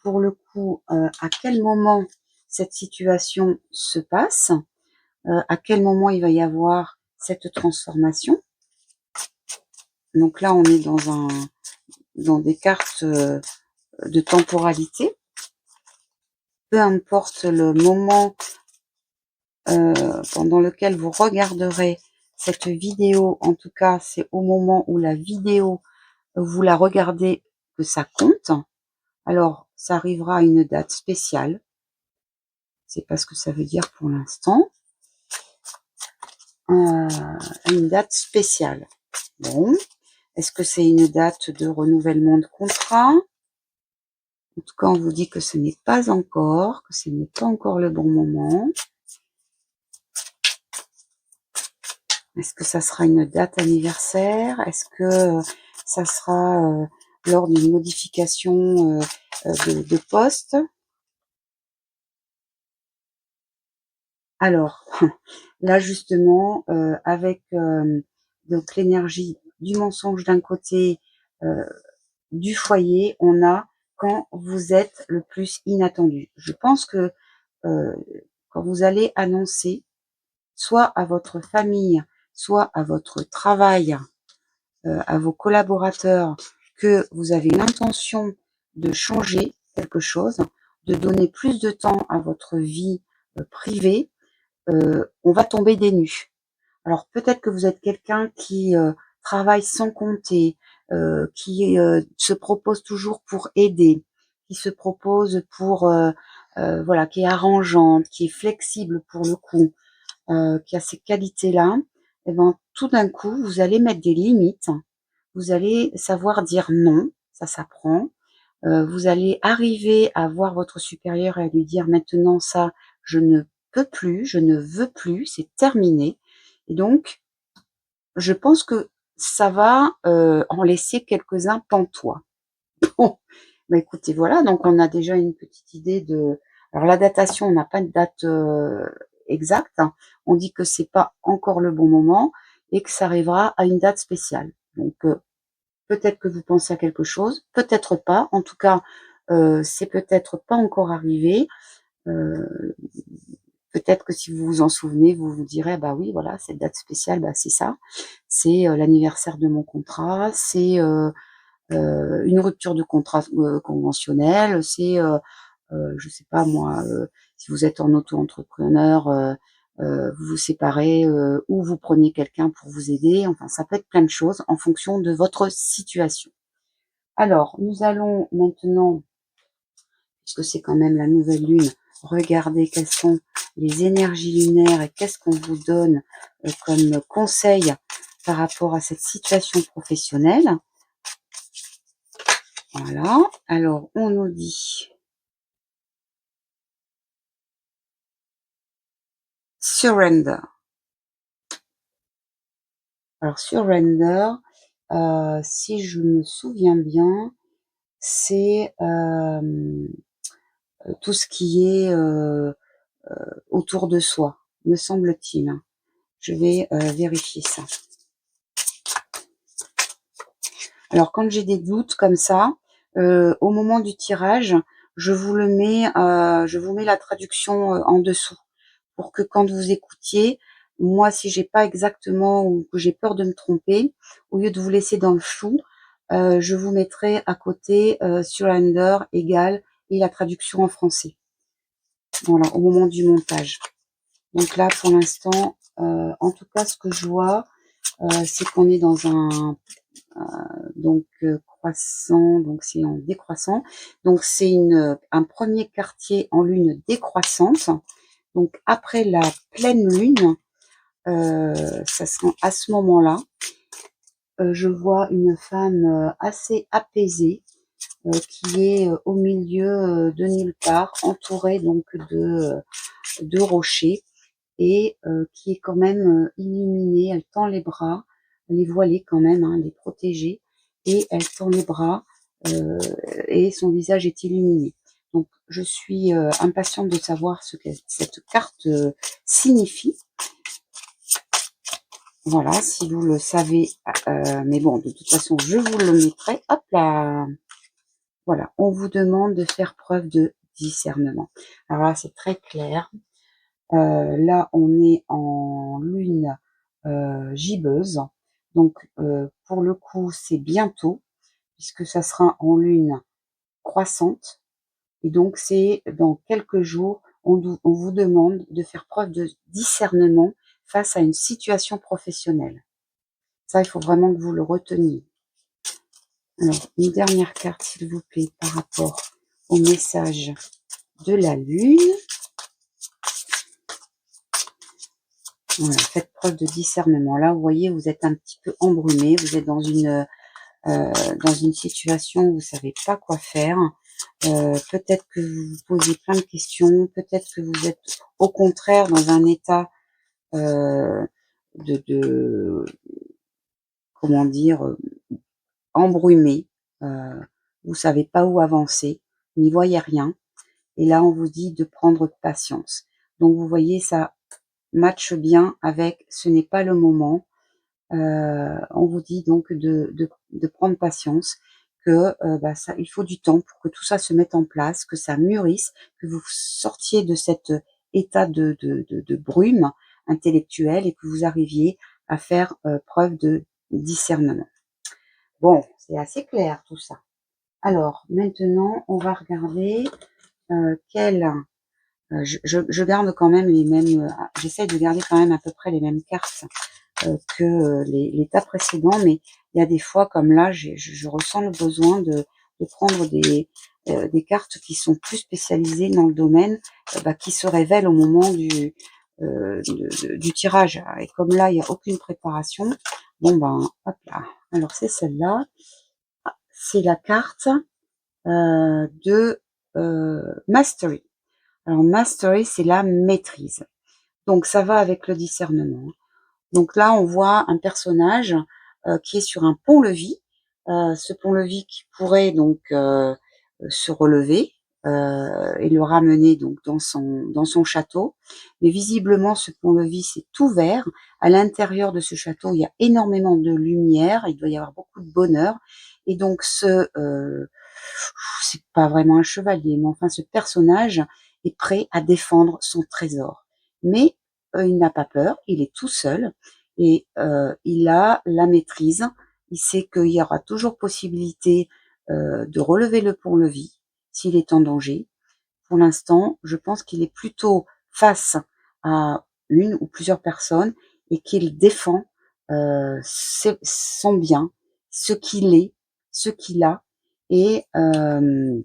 pour le coup, à quel moment cette situation se passe, à quel moment il va y avoir cette transformation. Donc là, on est dans des cartes de temporalité. Peu importe le moment pendant lequel vous regarderez cette vidéo, en tout cas, c'est au moment où la vidéo, vous la regardez que ça compte. Alors, ça arrivera à une date spéciale. C'est pas ce que ça veut dire pour l'instant. Une date spéciale. Bon. Est-ce que c'est une date de renouvellement de contrat? En tout cas, on vous dit que ce n'est pas encore, que ce n'est pas encore le bon moment. Est-ce que ça sera une date anniversaire? Est-ce que ça sera lors d'une modification de poste? Alors, là justement, avec donc l'énergie du mensonge d'un côté, du foyer, on a quand vous êtes le plus inattendu. Je pense que quand vous allez annoncer, soit à votre famille, soit à votre travail, à vos collaborateurs, que vous avez l'intention de changer quelque chose, de donner plus de temps à votre vie privée, on va tomber des nues. Alors peut-être que vous êtes quelqu'un qui travaille sans compter, qui se propose toujours pour aider, qui se propose pour voilà, qui est arrangeante, qui est flexible pour le coup, qui a ces qualités-là. Et ben tout d'un coup, vous allez mettre des limites. Vous allez savoir dire non, ça s'apprend. Vous allez arriver à voir votre supérieur et à lui dire maintenant ça, je ne peux plus, je ne veux plus, c'est terminé. Et donc, je pense que ça va en laisser quelques-uns pantois. Bon, bah écoutez, voilà, donc on a déjà une petite idée de. Alors la datation, on n'a pas de date exacte. Hein. On dit que c'est pas encore le bon moment et que ça arrivera à une date spéciale. Donc peut-être que vous pensez à quelque chose, peut-être pas. En tout cas, c'est peut-être pas encore arrivé. Peut-être que si vous vous en souvenez, vous vous direz: «Bah oui, voilà, cette date spéciale, bah c'est ça. C'est, l'anniversaire de mon contrat, c'est, une rupture de contrat, conventionnelle, c'est, je sais pas moi, si vous êtes en auto-entrepreneur, vous vous séparez, ou vous prenez quelqu'un pour vous aider». Enfin, ça peut être plein de choses en fonction de votre situation. Alors, nous allons maintenant, puisque c'est quand même la nouvelle lune, regarder quelles sont les énergies lunaires et qu'est-ce qu'on vous donne comme conseil par rapport à cette situation professionnelle. Voilà. Alors, on nous dit surrender. Alors, surrender, si je me souviens bien, c'est tout ce qui est autour de soi, me semble-t-il. Je vais vérifier ça. Alors quand j'ai des doutes comme ça, au moment du tirage, je vous mets la traduction en dessous pour que quand vous écoutiez, moi si j'ai pas exactement ou que j'ai peur de me tromper, au lieu de vous laisser dans le flou, je vous mettrai à côté surrender égale et la traduction en français. Voilà, au moment du montage. Donc là, pour l'instant, en tout cas, ce que je vois, c'est qu'on est dans un croissant, donc c'est en décroissant. Donc c'est un premier quartier en lune décroissante. Donc après la pleine lune, ça sera à ce moment-là. Je vois une femme assez apaisée, qui est au milieu de nulle part, entouré donc de rochers, et qui est quand même illuminée. Elle tend les bras, elle est voilée quand même, hein, elle est protégée, et elle tend les bras, et son visage est illuminé. Donc je suis impatiente de savoir ce que cette carte signifie. Voilà, si vous le savez, mais bon, de toute façon, je vous le mettrai. Hop là, voilà, on vous demande de faire preuve de discernement. Alors là, c'est très clair. Là, on est en lune gibbeuse. Donc, pour le coup, c'est bientôt, puisque ça sera en lune croissante. Et donc, c'est dans quelques jours, on vous demande de faire preuve de discernement face à une situation professionnelle. Ça, il faut vraiment que vous le reteniez. Alors, une dernière carte, s'il vous plaît, par rapport au message de la Lune. Voilà, faites preuve de discernement. Là, vous voyez, vous êtes un petit peu embrumé, vous êtes dans une situation où vous savez pas quoi faire. Peut-être que vous vous posez plein de questions, peut-être que vous êtes au contraire dans un état de comment dire, embrumé. Vous savez pas où avancer, vous n'y voyez rien. Et là, on vous dit de prendre patience. Donc, vous voyez, ça matche bien avec ce n'est pas le moment. On vous dit donc de prendre patience, que ça, il faut du temps pour que tout ça se mette en place, que ça mûrisse, que vous sortiez de cet état de brume intellectuelle et que vous arriviez à faire preuve de discernement. Bon, c'est assez clair tout ça. Alors, maintenant, on va regarder quel je garde quand même les mêmes, j'essaie de garder quand même à peu près les mêmes cartes que les tas précédents, mais il y a des fois comme là, je ressens le besoin de prendre des cartes qui sont plus spécialisées dans le domaine, qui se révèlent au moment du tirage. Et comme là, il n'y a aucune préparation, bon ben, hop là. Alors c'est celle-là, c'est la carte de Mastery. Alors Mastery, c'est la maîtrise. Donc ça va avec le discernement. Donc là, on voit un personnage qui est sur un pont-levis. Ce pont-levis qui pourrait donc se relever et le ramener donc dans son château. Mais visiblement, ce pont-levis c'est ouvert. À l'intérieur de ce château, il y a énormément de lumière. Il doit y avoir beaucoup de bonheur. Et donc c'est pas vraiment un chevalier, mais enfin ce personnage est prêt à défendre son trésor. Mais il n'a pas peur, il est tout seul et il a la maîtrise. Il sait qu'il y aura toujours possibilité de relever le pont-levis s'il est en danger. Pour l'instant, je pense qu'il est plutôt face à une ou plusieurs personnes et qu'il défend son bien, ce qu'il est, ce qu'il a, et, euh,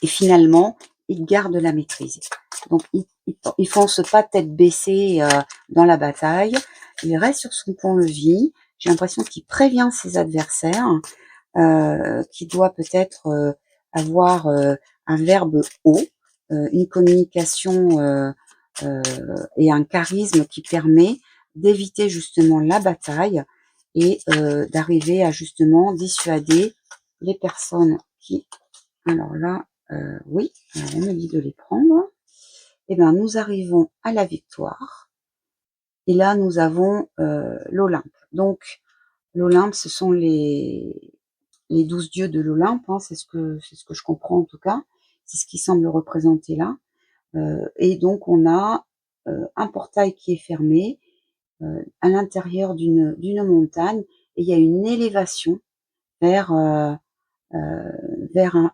et finalement, il garde la maîtrise. Donc, il fonce pas tête baissée dans la bataille. Il reste sur son pont-levis. J'ai l'impression qu'il prévient ses adversaires, qu'il doit peut-être avoir un verbe haut, une communication et un charisme qui permet d'éviter justement la bataille et d'arriver à justement dissuader les personnes qui... Alors là, oui, on me dit de les prendre. Eh bien, nous arrivons à la victoire. Et là, nous avons l'Olympe. Donc, l'Olympe, ce sont les 12 dieux de l'Olympe, hein, c'est ce que je comprends en tout cas. C'est ce qui semble représenter là. Et donc, on a un portail qui est fermé à l'intérieur d'une montagne. Et il y a une élévation vers, vers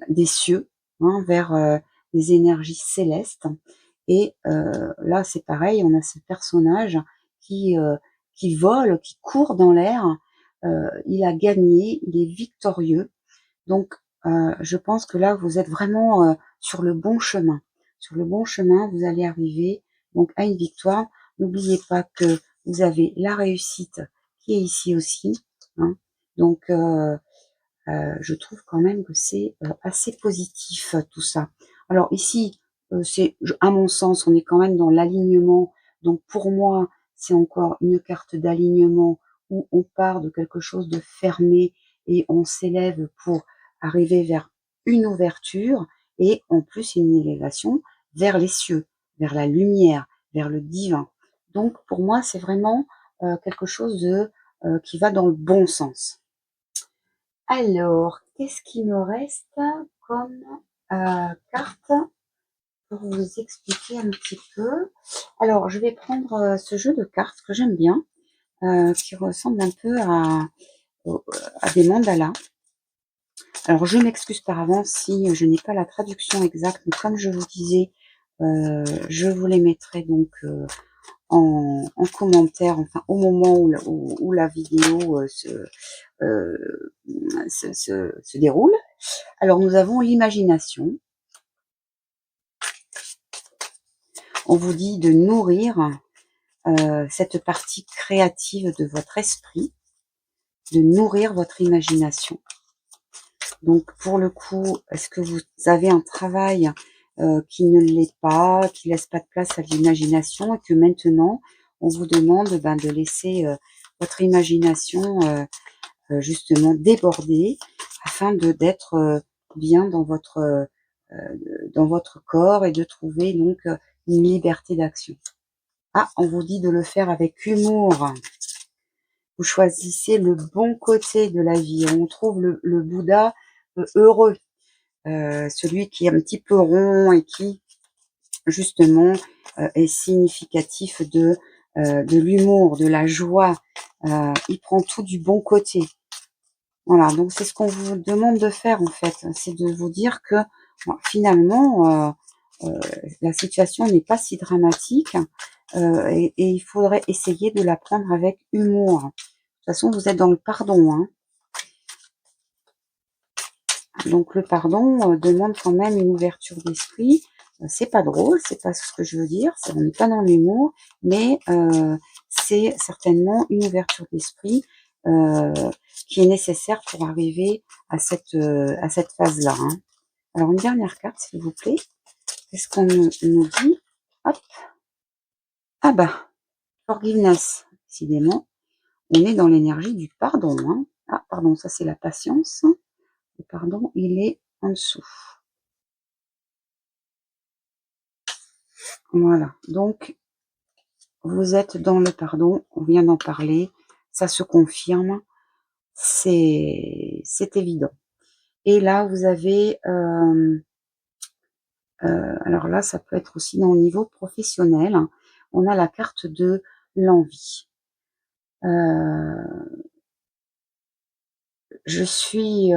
des cieux, hein, vers des énergies célestes. Et là, c'est pareil, on a ce personnage qui, euh, qui vole, qui court dans l'air. Il a gagné, il est victorieux. Donc, je pense que là, vous êtes vraiment sur le bon chemin. Sur le bon chemin, vous allez arriver donc à une victoire. N'oubliez pas que vous avez la réussite qui est ici aussi, hein. Donc je trouve quand même que c'est, assez positif, tout ça. Alors ici, c'est à mon sens, on est quand même dans l'alignement, donc pour moi, c'est encore une carte d'alignement où on part de quelque chose de fermé et on s'élève pour arriver vers une ouverture et en plus une élévation vers les cieux, vers la lumière, vers le divin. Donc pour moi, c'est vraiment, quelque chose de, qui va dans le bon sens. Alors, qu'est-ce qu'il me reste comme carte pour vous expliquer un petit peu? Alors, je vais prendre ce jeu de cartes que j'aime bien, qui ressemble un peu à des mandalas. Alors, je m'excuse par avance si je n'ai pas la traduction exacte, mais comme je vous disais, je vous les mettrai donc en commentaire, enfin au moment où la vidéo euh, se déroule. Alors, nous avons l'imagination. On vous dit de nourrir cette partie créative de votre esprit, de nourrir votre imagination. Donc, pour le coup, est-ce que vous avez un travail qui ne l'est pas, qui laisse pas de place à l'imagination et que maintenant, on vous demande de laisser votre imagination justement déborder afin d'être bien dans votre corps et de trouver donc une liberté d'action. Ah, on vous dit de le faire avec humour. Vous choisissez le bon côté de la vie. On trouve le Bouddha heureux, celui qui est un petit peu rond et qui justement est significatif de l'humour, de la joie. Il prend tout du bon côté. Voilà, donc c'est ce qu'on vous demande de faire en fait, c'est de vous dire que bon, finalement la situation n'est pas si dramatique et il faudrait essayer de la prendre avec humour. De toute façon, vous êtes dans le pardon, hein. Donc le pardon demande quand même une ouverture d'esprit. C'est pas drôle, c'est pas ce que je veux dire, on n'est pas dans l'humour, mais c'est certainement une ouverture d'esprit euh, qui est nécessaire pour arriver à cette phase-là, hein. Alors une dernière carte, s'il vous plaît. Qu'est-ce qu'on nous dit? Hop. Ah bah, forgiveness, décidément. On est dans l'énergie du pardon, hein. Ah, pardon, ça c'est la patience. Le pardon, il est en dessous. Voilà. Donc, vous êtes dans le pardon. On vient d'en parler. Ça se confirme. C'est évident. Et là, vous avez, alors là, ça peut être aussi dans le niveau professionnel. On a la carte de l'envie. Je suis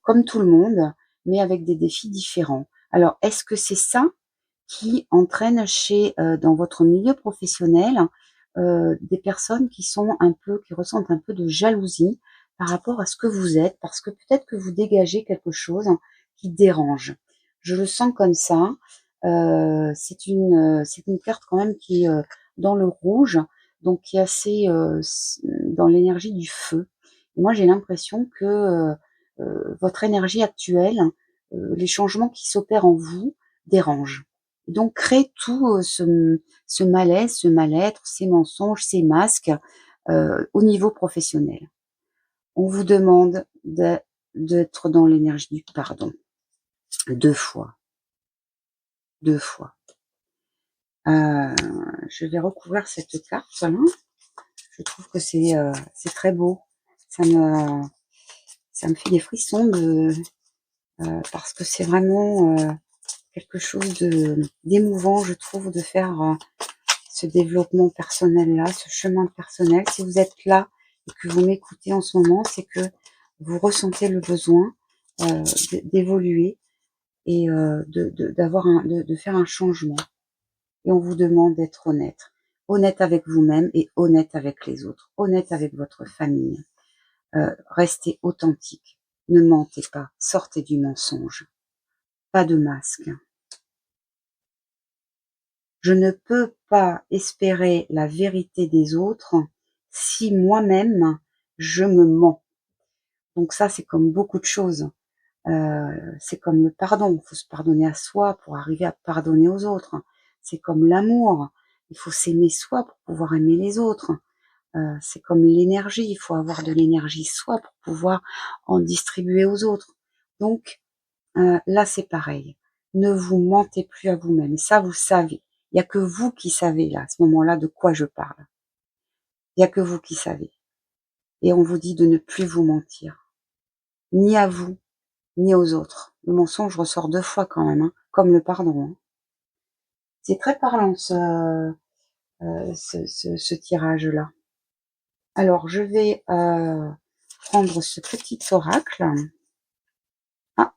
comme tout le monde, mais avec des défis différents. Alors, est-ce que c'est ça qui entraîne dans votre milieu professionnel, des personnes qui ressentent un peu de jalousie par rapport à ce que vous êtes, parce que peut-être que vous dégagez quelque chose qui dérange. Je le sens comme ça. C'est une carte quand même qui est dans le rouge, donc qui est assez dans l'énergie du feu. Et moi, j'ai l'impression que votre énergie actuelle, les changements qui s'opèrent en vous dérangent. Donc crée tout ce malaise, ce mal-être, ces mensonges, ces masques au niveau professionnel. On vous demande d'être dans l'énergie du pardon. Deux fois. Deux fois. Je vais recouvrir cette carte là. Je trouve que c'est très beau. Ça me, ça me fait des frissons parce que c'est vraiment quelque chose d'émouvant, je trouve, de faire ce développement personnel-là, ce chemin personnel. Si vous êtes là et que vous m'écoutez en ce moment, c'est que vous ressentez le besoin d'évoluer et de faire un changement. Et on vous demande d'être honnête. Honnête avec vous-même et honnête avec les autres. Honnête avec votre famille. Restez authentique. Ne mentez pas. Sortez du mensonge. Pas de masque. Je ne peux pas espérer la vérité des autres si moi-même je me mens. Donc ça, c'est comme beaucoup de choses. C'est comme le pardon, il faut se pardonner à soi pour arriver à pardonner aux autres. C'est comme l'amour, il faut s'aimer soi pour pouvoir aimer les autres. C'est comme l'énergie, il faut avoir de l'énergie soi pour pouvoir en distribuer aux autres. Donc là, c'est pareil. Ne vous mentez plus à vous-même. Ça, vous savez. Il y a que vous qui savez là, à ce moment-là, de quoi je parle. Il y a que vous qui savez. Et on vous dit de ne plus vous mentir, ni à vous, ni aux autres. Le mensonge ressort 2 fois quand même, hein, comme le pardon, hein. C'est très parlant ce tirage-là. Alors je vais, prendre ce petit oracle. Ah,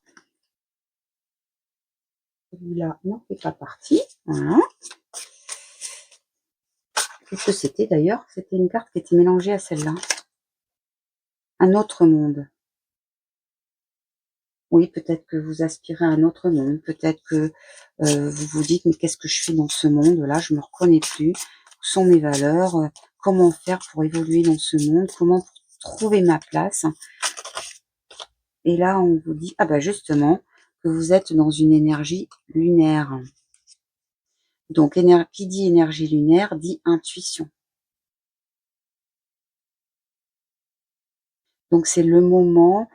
celui-là n'en fait pas partie. Voilà. Qu'est-ce que c'était d'ailleurs? C'était une carte qui était mélangée à celle-là. Un autre monde. Oui, peut-être que vous aspirez à un autre monde, peut-être que vous vous dites: «Mais qu'est-ce que je fais dans ce monde-là? Je me reconnais plus. Où sont mes valeurs? Comment faire pour évoluer dans ce monde? Comment trouver ma place?» Et là, on vous dit: «Ah bah, justement, que vous êtes dans une énergie lunaire». Donc qui dit énergie lunaire dit intuition. Donc c'est le moment,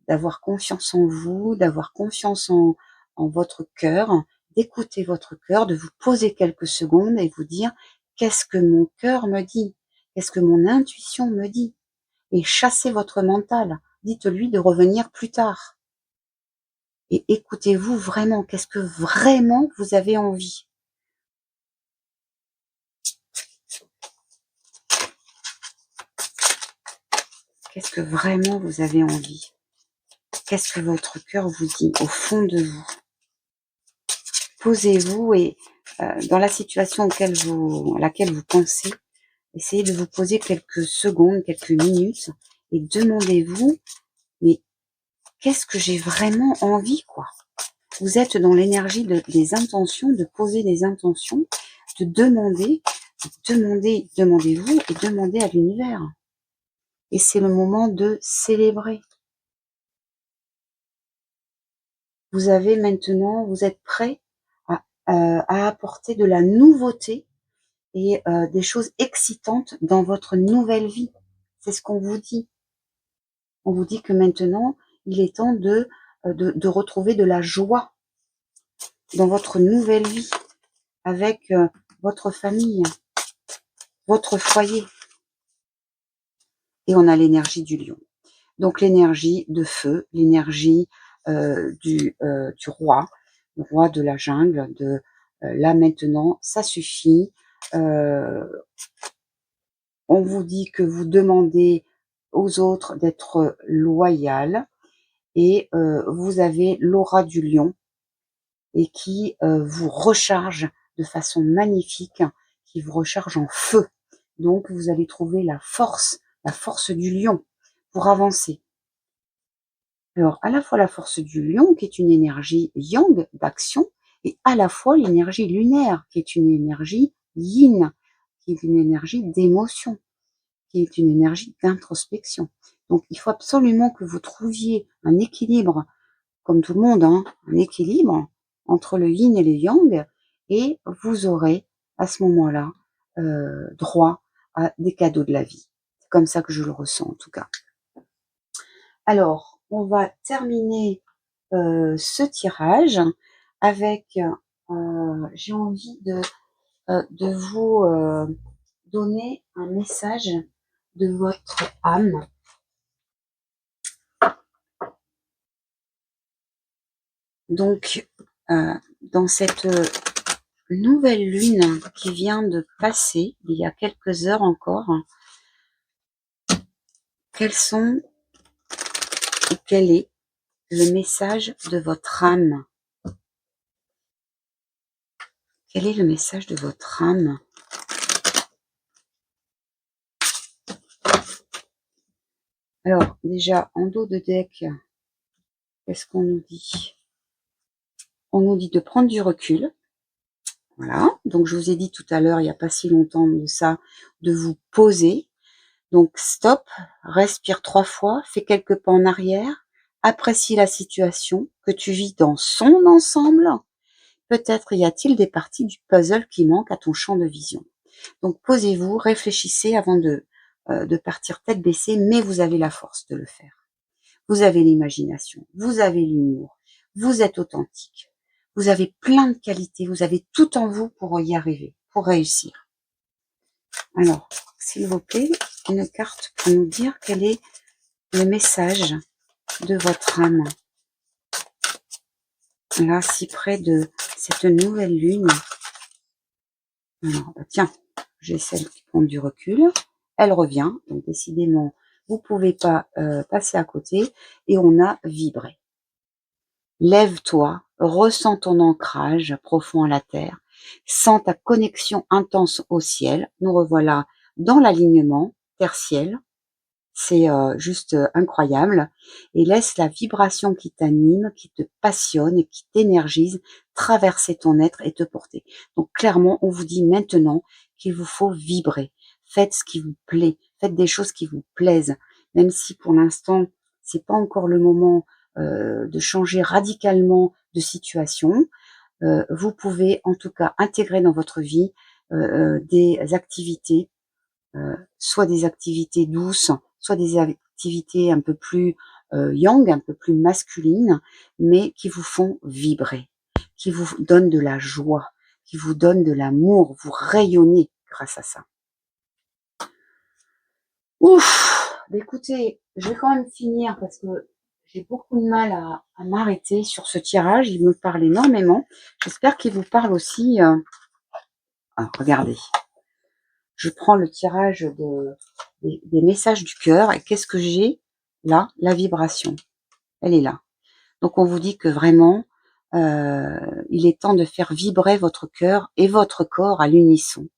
d'avoir confiance en vous, d'avoir confiance en votre cœur, d'écouter votre cœur, de vous poser quelques secondes et vous dire: «Qu'est-ce que mon cœur me dit? Qu'est-ce que mon intuition me dit?» Et chassez votre mental. Dites-lui de revenir plus tard et écoutez-vous vraiment. Qu'est-ce que vraiment vous avez envie? Qu'est-ce que vraiment vous avez envie? Qu'est-ce que votre cœur vous dit au fond de vous? Posez-vous et dans la situation à laquelle vous pensez, essayez de vous poser quelques secondes, quelques minutes et demandez-vous: «Mais qu'est-ce que j'ai vraiment envie, quoi?» Vous êtes dans l'énergie des intentions, de poser des intentions, de demander, demandez-vous et demandez à l'univers. Et c'est le moment de célébrer. Vous avez maintenant, vous êtes prêt à apporter de la nouveauté et des choses excitantes dans votre nouvelle vie. C'est ce qu'on vous dit. On vous dit que maintenant, il est temps de retrouver de la joie dans votre nouvelle vie avec votre famille, votre foyer. Et on a l'énergie du lion. Donc l'énergie de feu, l'énergie du roi, le roi de la jungle, de là maintenant, ça suffit. Euh, on vous dit que vous demandez aux autres d'être loyal et vous avez l'aura du lion et qui vous recharge de façon magnifique, qui vous recharge en feu. Donc vous allez trouver la force du lion pour avancer. Alors, à la fois la force du lion, qui est une énergie yang, d'action, et à la fois l'énergie lunaire, qui est une énergie yin, qui est une énergie d'émotion, qui est une énergie d'introspection. Donc, il faut absolument que vous trouviez un équilibre, comme tout le monde, hein, un équilibre entre le yin et le yang, et vous aurez à ce moment-là droit à des cadeaux de la vie. C'est comme ça que je le ressens en tout cas. Alors, on va terminer ce tirage avec, j'ai envie de vous donner un message de votre âme. Donc, dans cette nouvelle lune qui vient de passer, il y a quelques heures encore, quels sont ou quel est le message de votre âme? Quel est le message de votre âme? Alors, déjà, en dos de deck, qu'est-ce qu'on nous dit? On nous dit de prendre du recul, Voilà, donc je vous ai dit tout à l'heure, il n'y a pas si longtemps de ça, de vous poser. Donc stop, respire 3 fois, fais quelques pas en arrière, apprécie la situation que tu vis dans son ensemble. Peut-être y a-t-il des parties du puzzle qui manquent à ton champ de vision. Donc posez-vous, réfléchissez avant de partir tête baissée, mais vous avez la force de le faire. Vous avez l'imagination, vous avez l'humour, vous êtes authentique, vous avez plein de qualités, vous avez tout en vous pour y arriver, pour réussir. Alors, s'il vous plaît, une carte pour nous dire quel est le message de votre âme. Là, si près de cette nouvelle lune. Alors, tiens, j'ai celle qui prend du recul. Elle revient, donc décidément, vous pouvez pas passer à côté. Et on a vibré. Lève-toi, ressens ton ancrage profond à la terre, sens ta connexion intense au ciel. Nous revoilà dans l'alignement terre-ciel. C'est juste incroyable. Et laisse la vibration qui t'anime, qui te passionne et qui t'énergise traverser ton être et te porter. Donc clairement, on vous dit maintenant qu'il vous faut vibrer. Faites ce qui vous plaît. Faites des choses qui vous plaisent. Même si pour l'instant, c'est pas encore le moment de changer radicalement de situation, vous pouvez en tout cas intégrer dans votre vie des activités, soit des activités douces, soit des activités un peu plus yang, un peu plus masculines, mais qui vous font vibrer, qui vous donnent de la joie, qui vous donnent de l'amour, vous rayonnez grâce à ça. Ouf, écoutez, je vais quand même finir parce que j'ai beaucoup de mal à m'arrêter sur ce tirage, il me parle énormément. J'espère qu'il vous parle aussi. Ah, regardez, je prends le tirage des messages du cœur et qu'est-ce que j'ai là? La vibration, elle est là. Donc on vous dit que vraiment, il est temps de faire vibrer votre cœur et votre corps à l'unisson,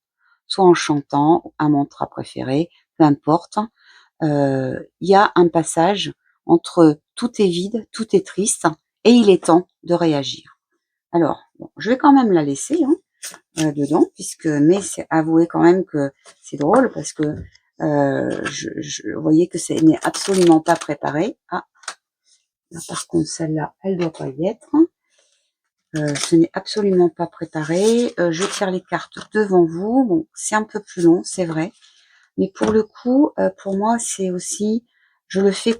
soit en chantant un mantra préféré, peu importe. Il y a un passage entre tout est vide, tout est triste, et il est temps de réagir. Alors, bon, je vais quand même la laisser dedans, mais c'est avouer quand même que c'est drôle parce que vous voyez que ce n'est absolument pas préparé. Ah, là, par contre, celle-là, elle doit pas y être. Ce n'est absolument pas préparé. Je tire les cartes devant vous. Bon, c'est un peu plus long, c'est vrai. Mais pour le coup, pour moi, c'est aussi, je le fais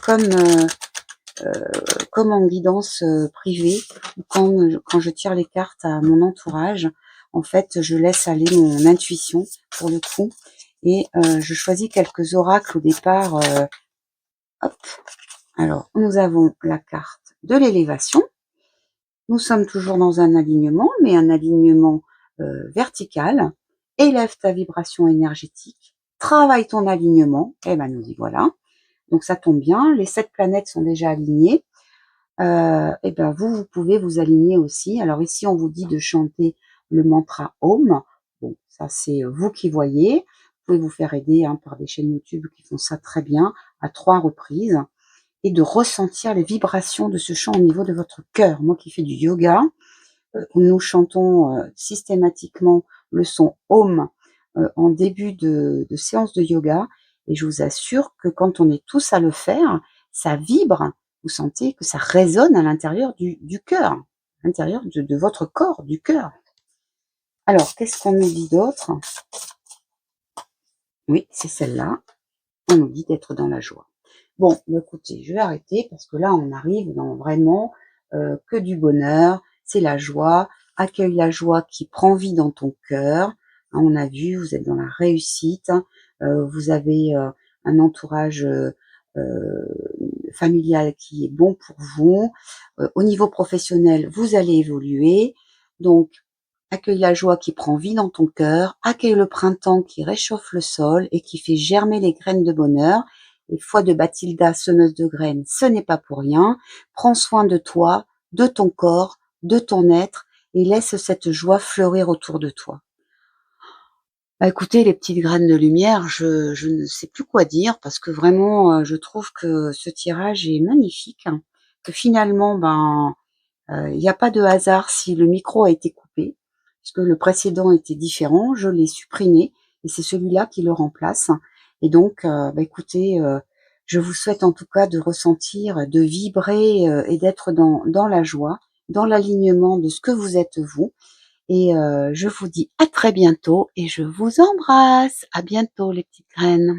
comme en guidance privée, quand je tire les cartes à mon entourage. En fait, je laisse aller mon intuition pour le coup, et je choisis quelques oracles au départ. Hop. Alors, nous avons la carte de l'élévation. Nous sommes toujours dans un alignement, mais un alignement vertical. Élève ta vibration énergétique, travaille ton alignement. Eh ben, nous y voilà. Donc ça tombe bien, les 7 planètes sont déjà alignées. Et ben vous pouvez vous aligner aussi. Alors ici, on vous dit de chanter le mantra Om. Bon, ça c'est vous qui voyez. Vous pouvez vous faire aider par des chaînes YouTube qui font ça très bien à 3 reprises, et de ressentir les vibrations de ce chant au niveau de votre cœur. Moi qui fais du yoga, nous chantons systématiquement le son Om en début de séance de yoga, et je vous assure que quand on est tous à le faire, ça vibre. Vous sentez que ça résonne à l'intérieur du cœur, à l'intérieur de votre corps, du cœur. Alors, qu'est-ce qu'on nous dit d'autre? Oui, c'est celle-là. On nous dit d'être dans la joie. Bon, écoutez, je vais arrêter parce que là, on arrive dans vraiment que du bonheur. C'est la joie. Accueille la joie qui prend vie dans ton cœur. On a vu, vous êtes dans la réussite. Vous avez un entourage familial qui est bon pour vous. Au niveau professionnel, vous allez évoluer. Donc, accueille la joie qui prend vie dans ton cœur, accueille le printemps qui réchauffe le sol et qui fait germer les graines de bonheur. Et foi de Bathilda, semeuse de graines, ce n'est pas pour rien. Prends soin de toi, de ton corps, de ton être, et laisse cette joie fleurir autour de toi. Bah, écoutez, les petites graines de lumière, je ne sais plus quoi dire parce que vraiment, je trouve que ce tirage est magnifique, hein, que finalement, il n'y a pas de hasard si le micro a été coupé. puisque le précédent était différent, je l'ai supprimé et c'est celui-là qui le remplace et donc écoutez, je vous souhaite en tout cas de ressentir, de vibrer, et d'être dans la joie, dans l'alignement de ce que vous êtes vous et je vous dis à très bientôt et je vous embrasse. À bientôt les petites graines.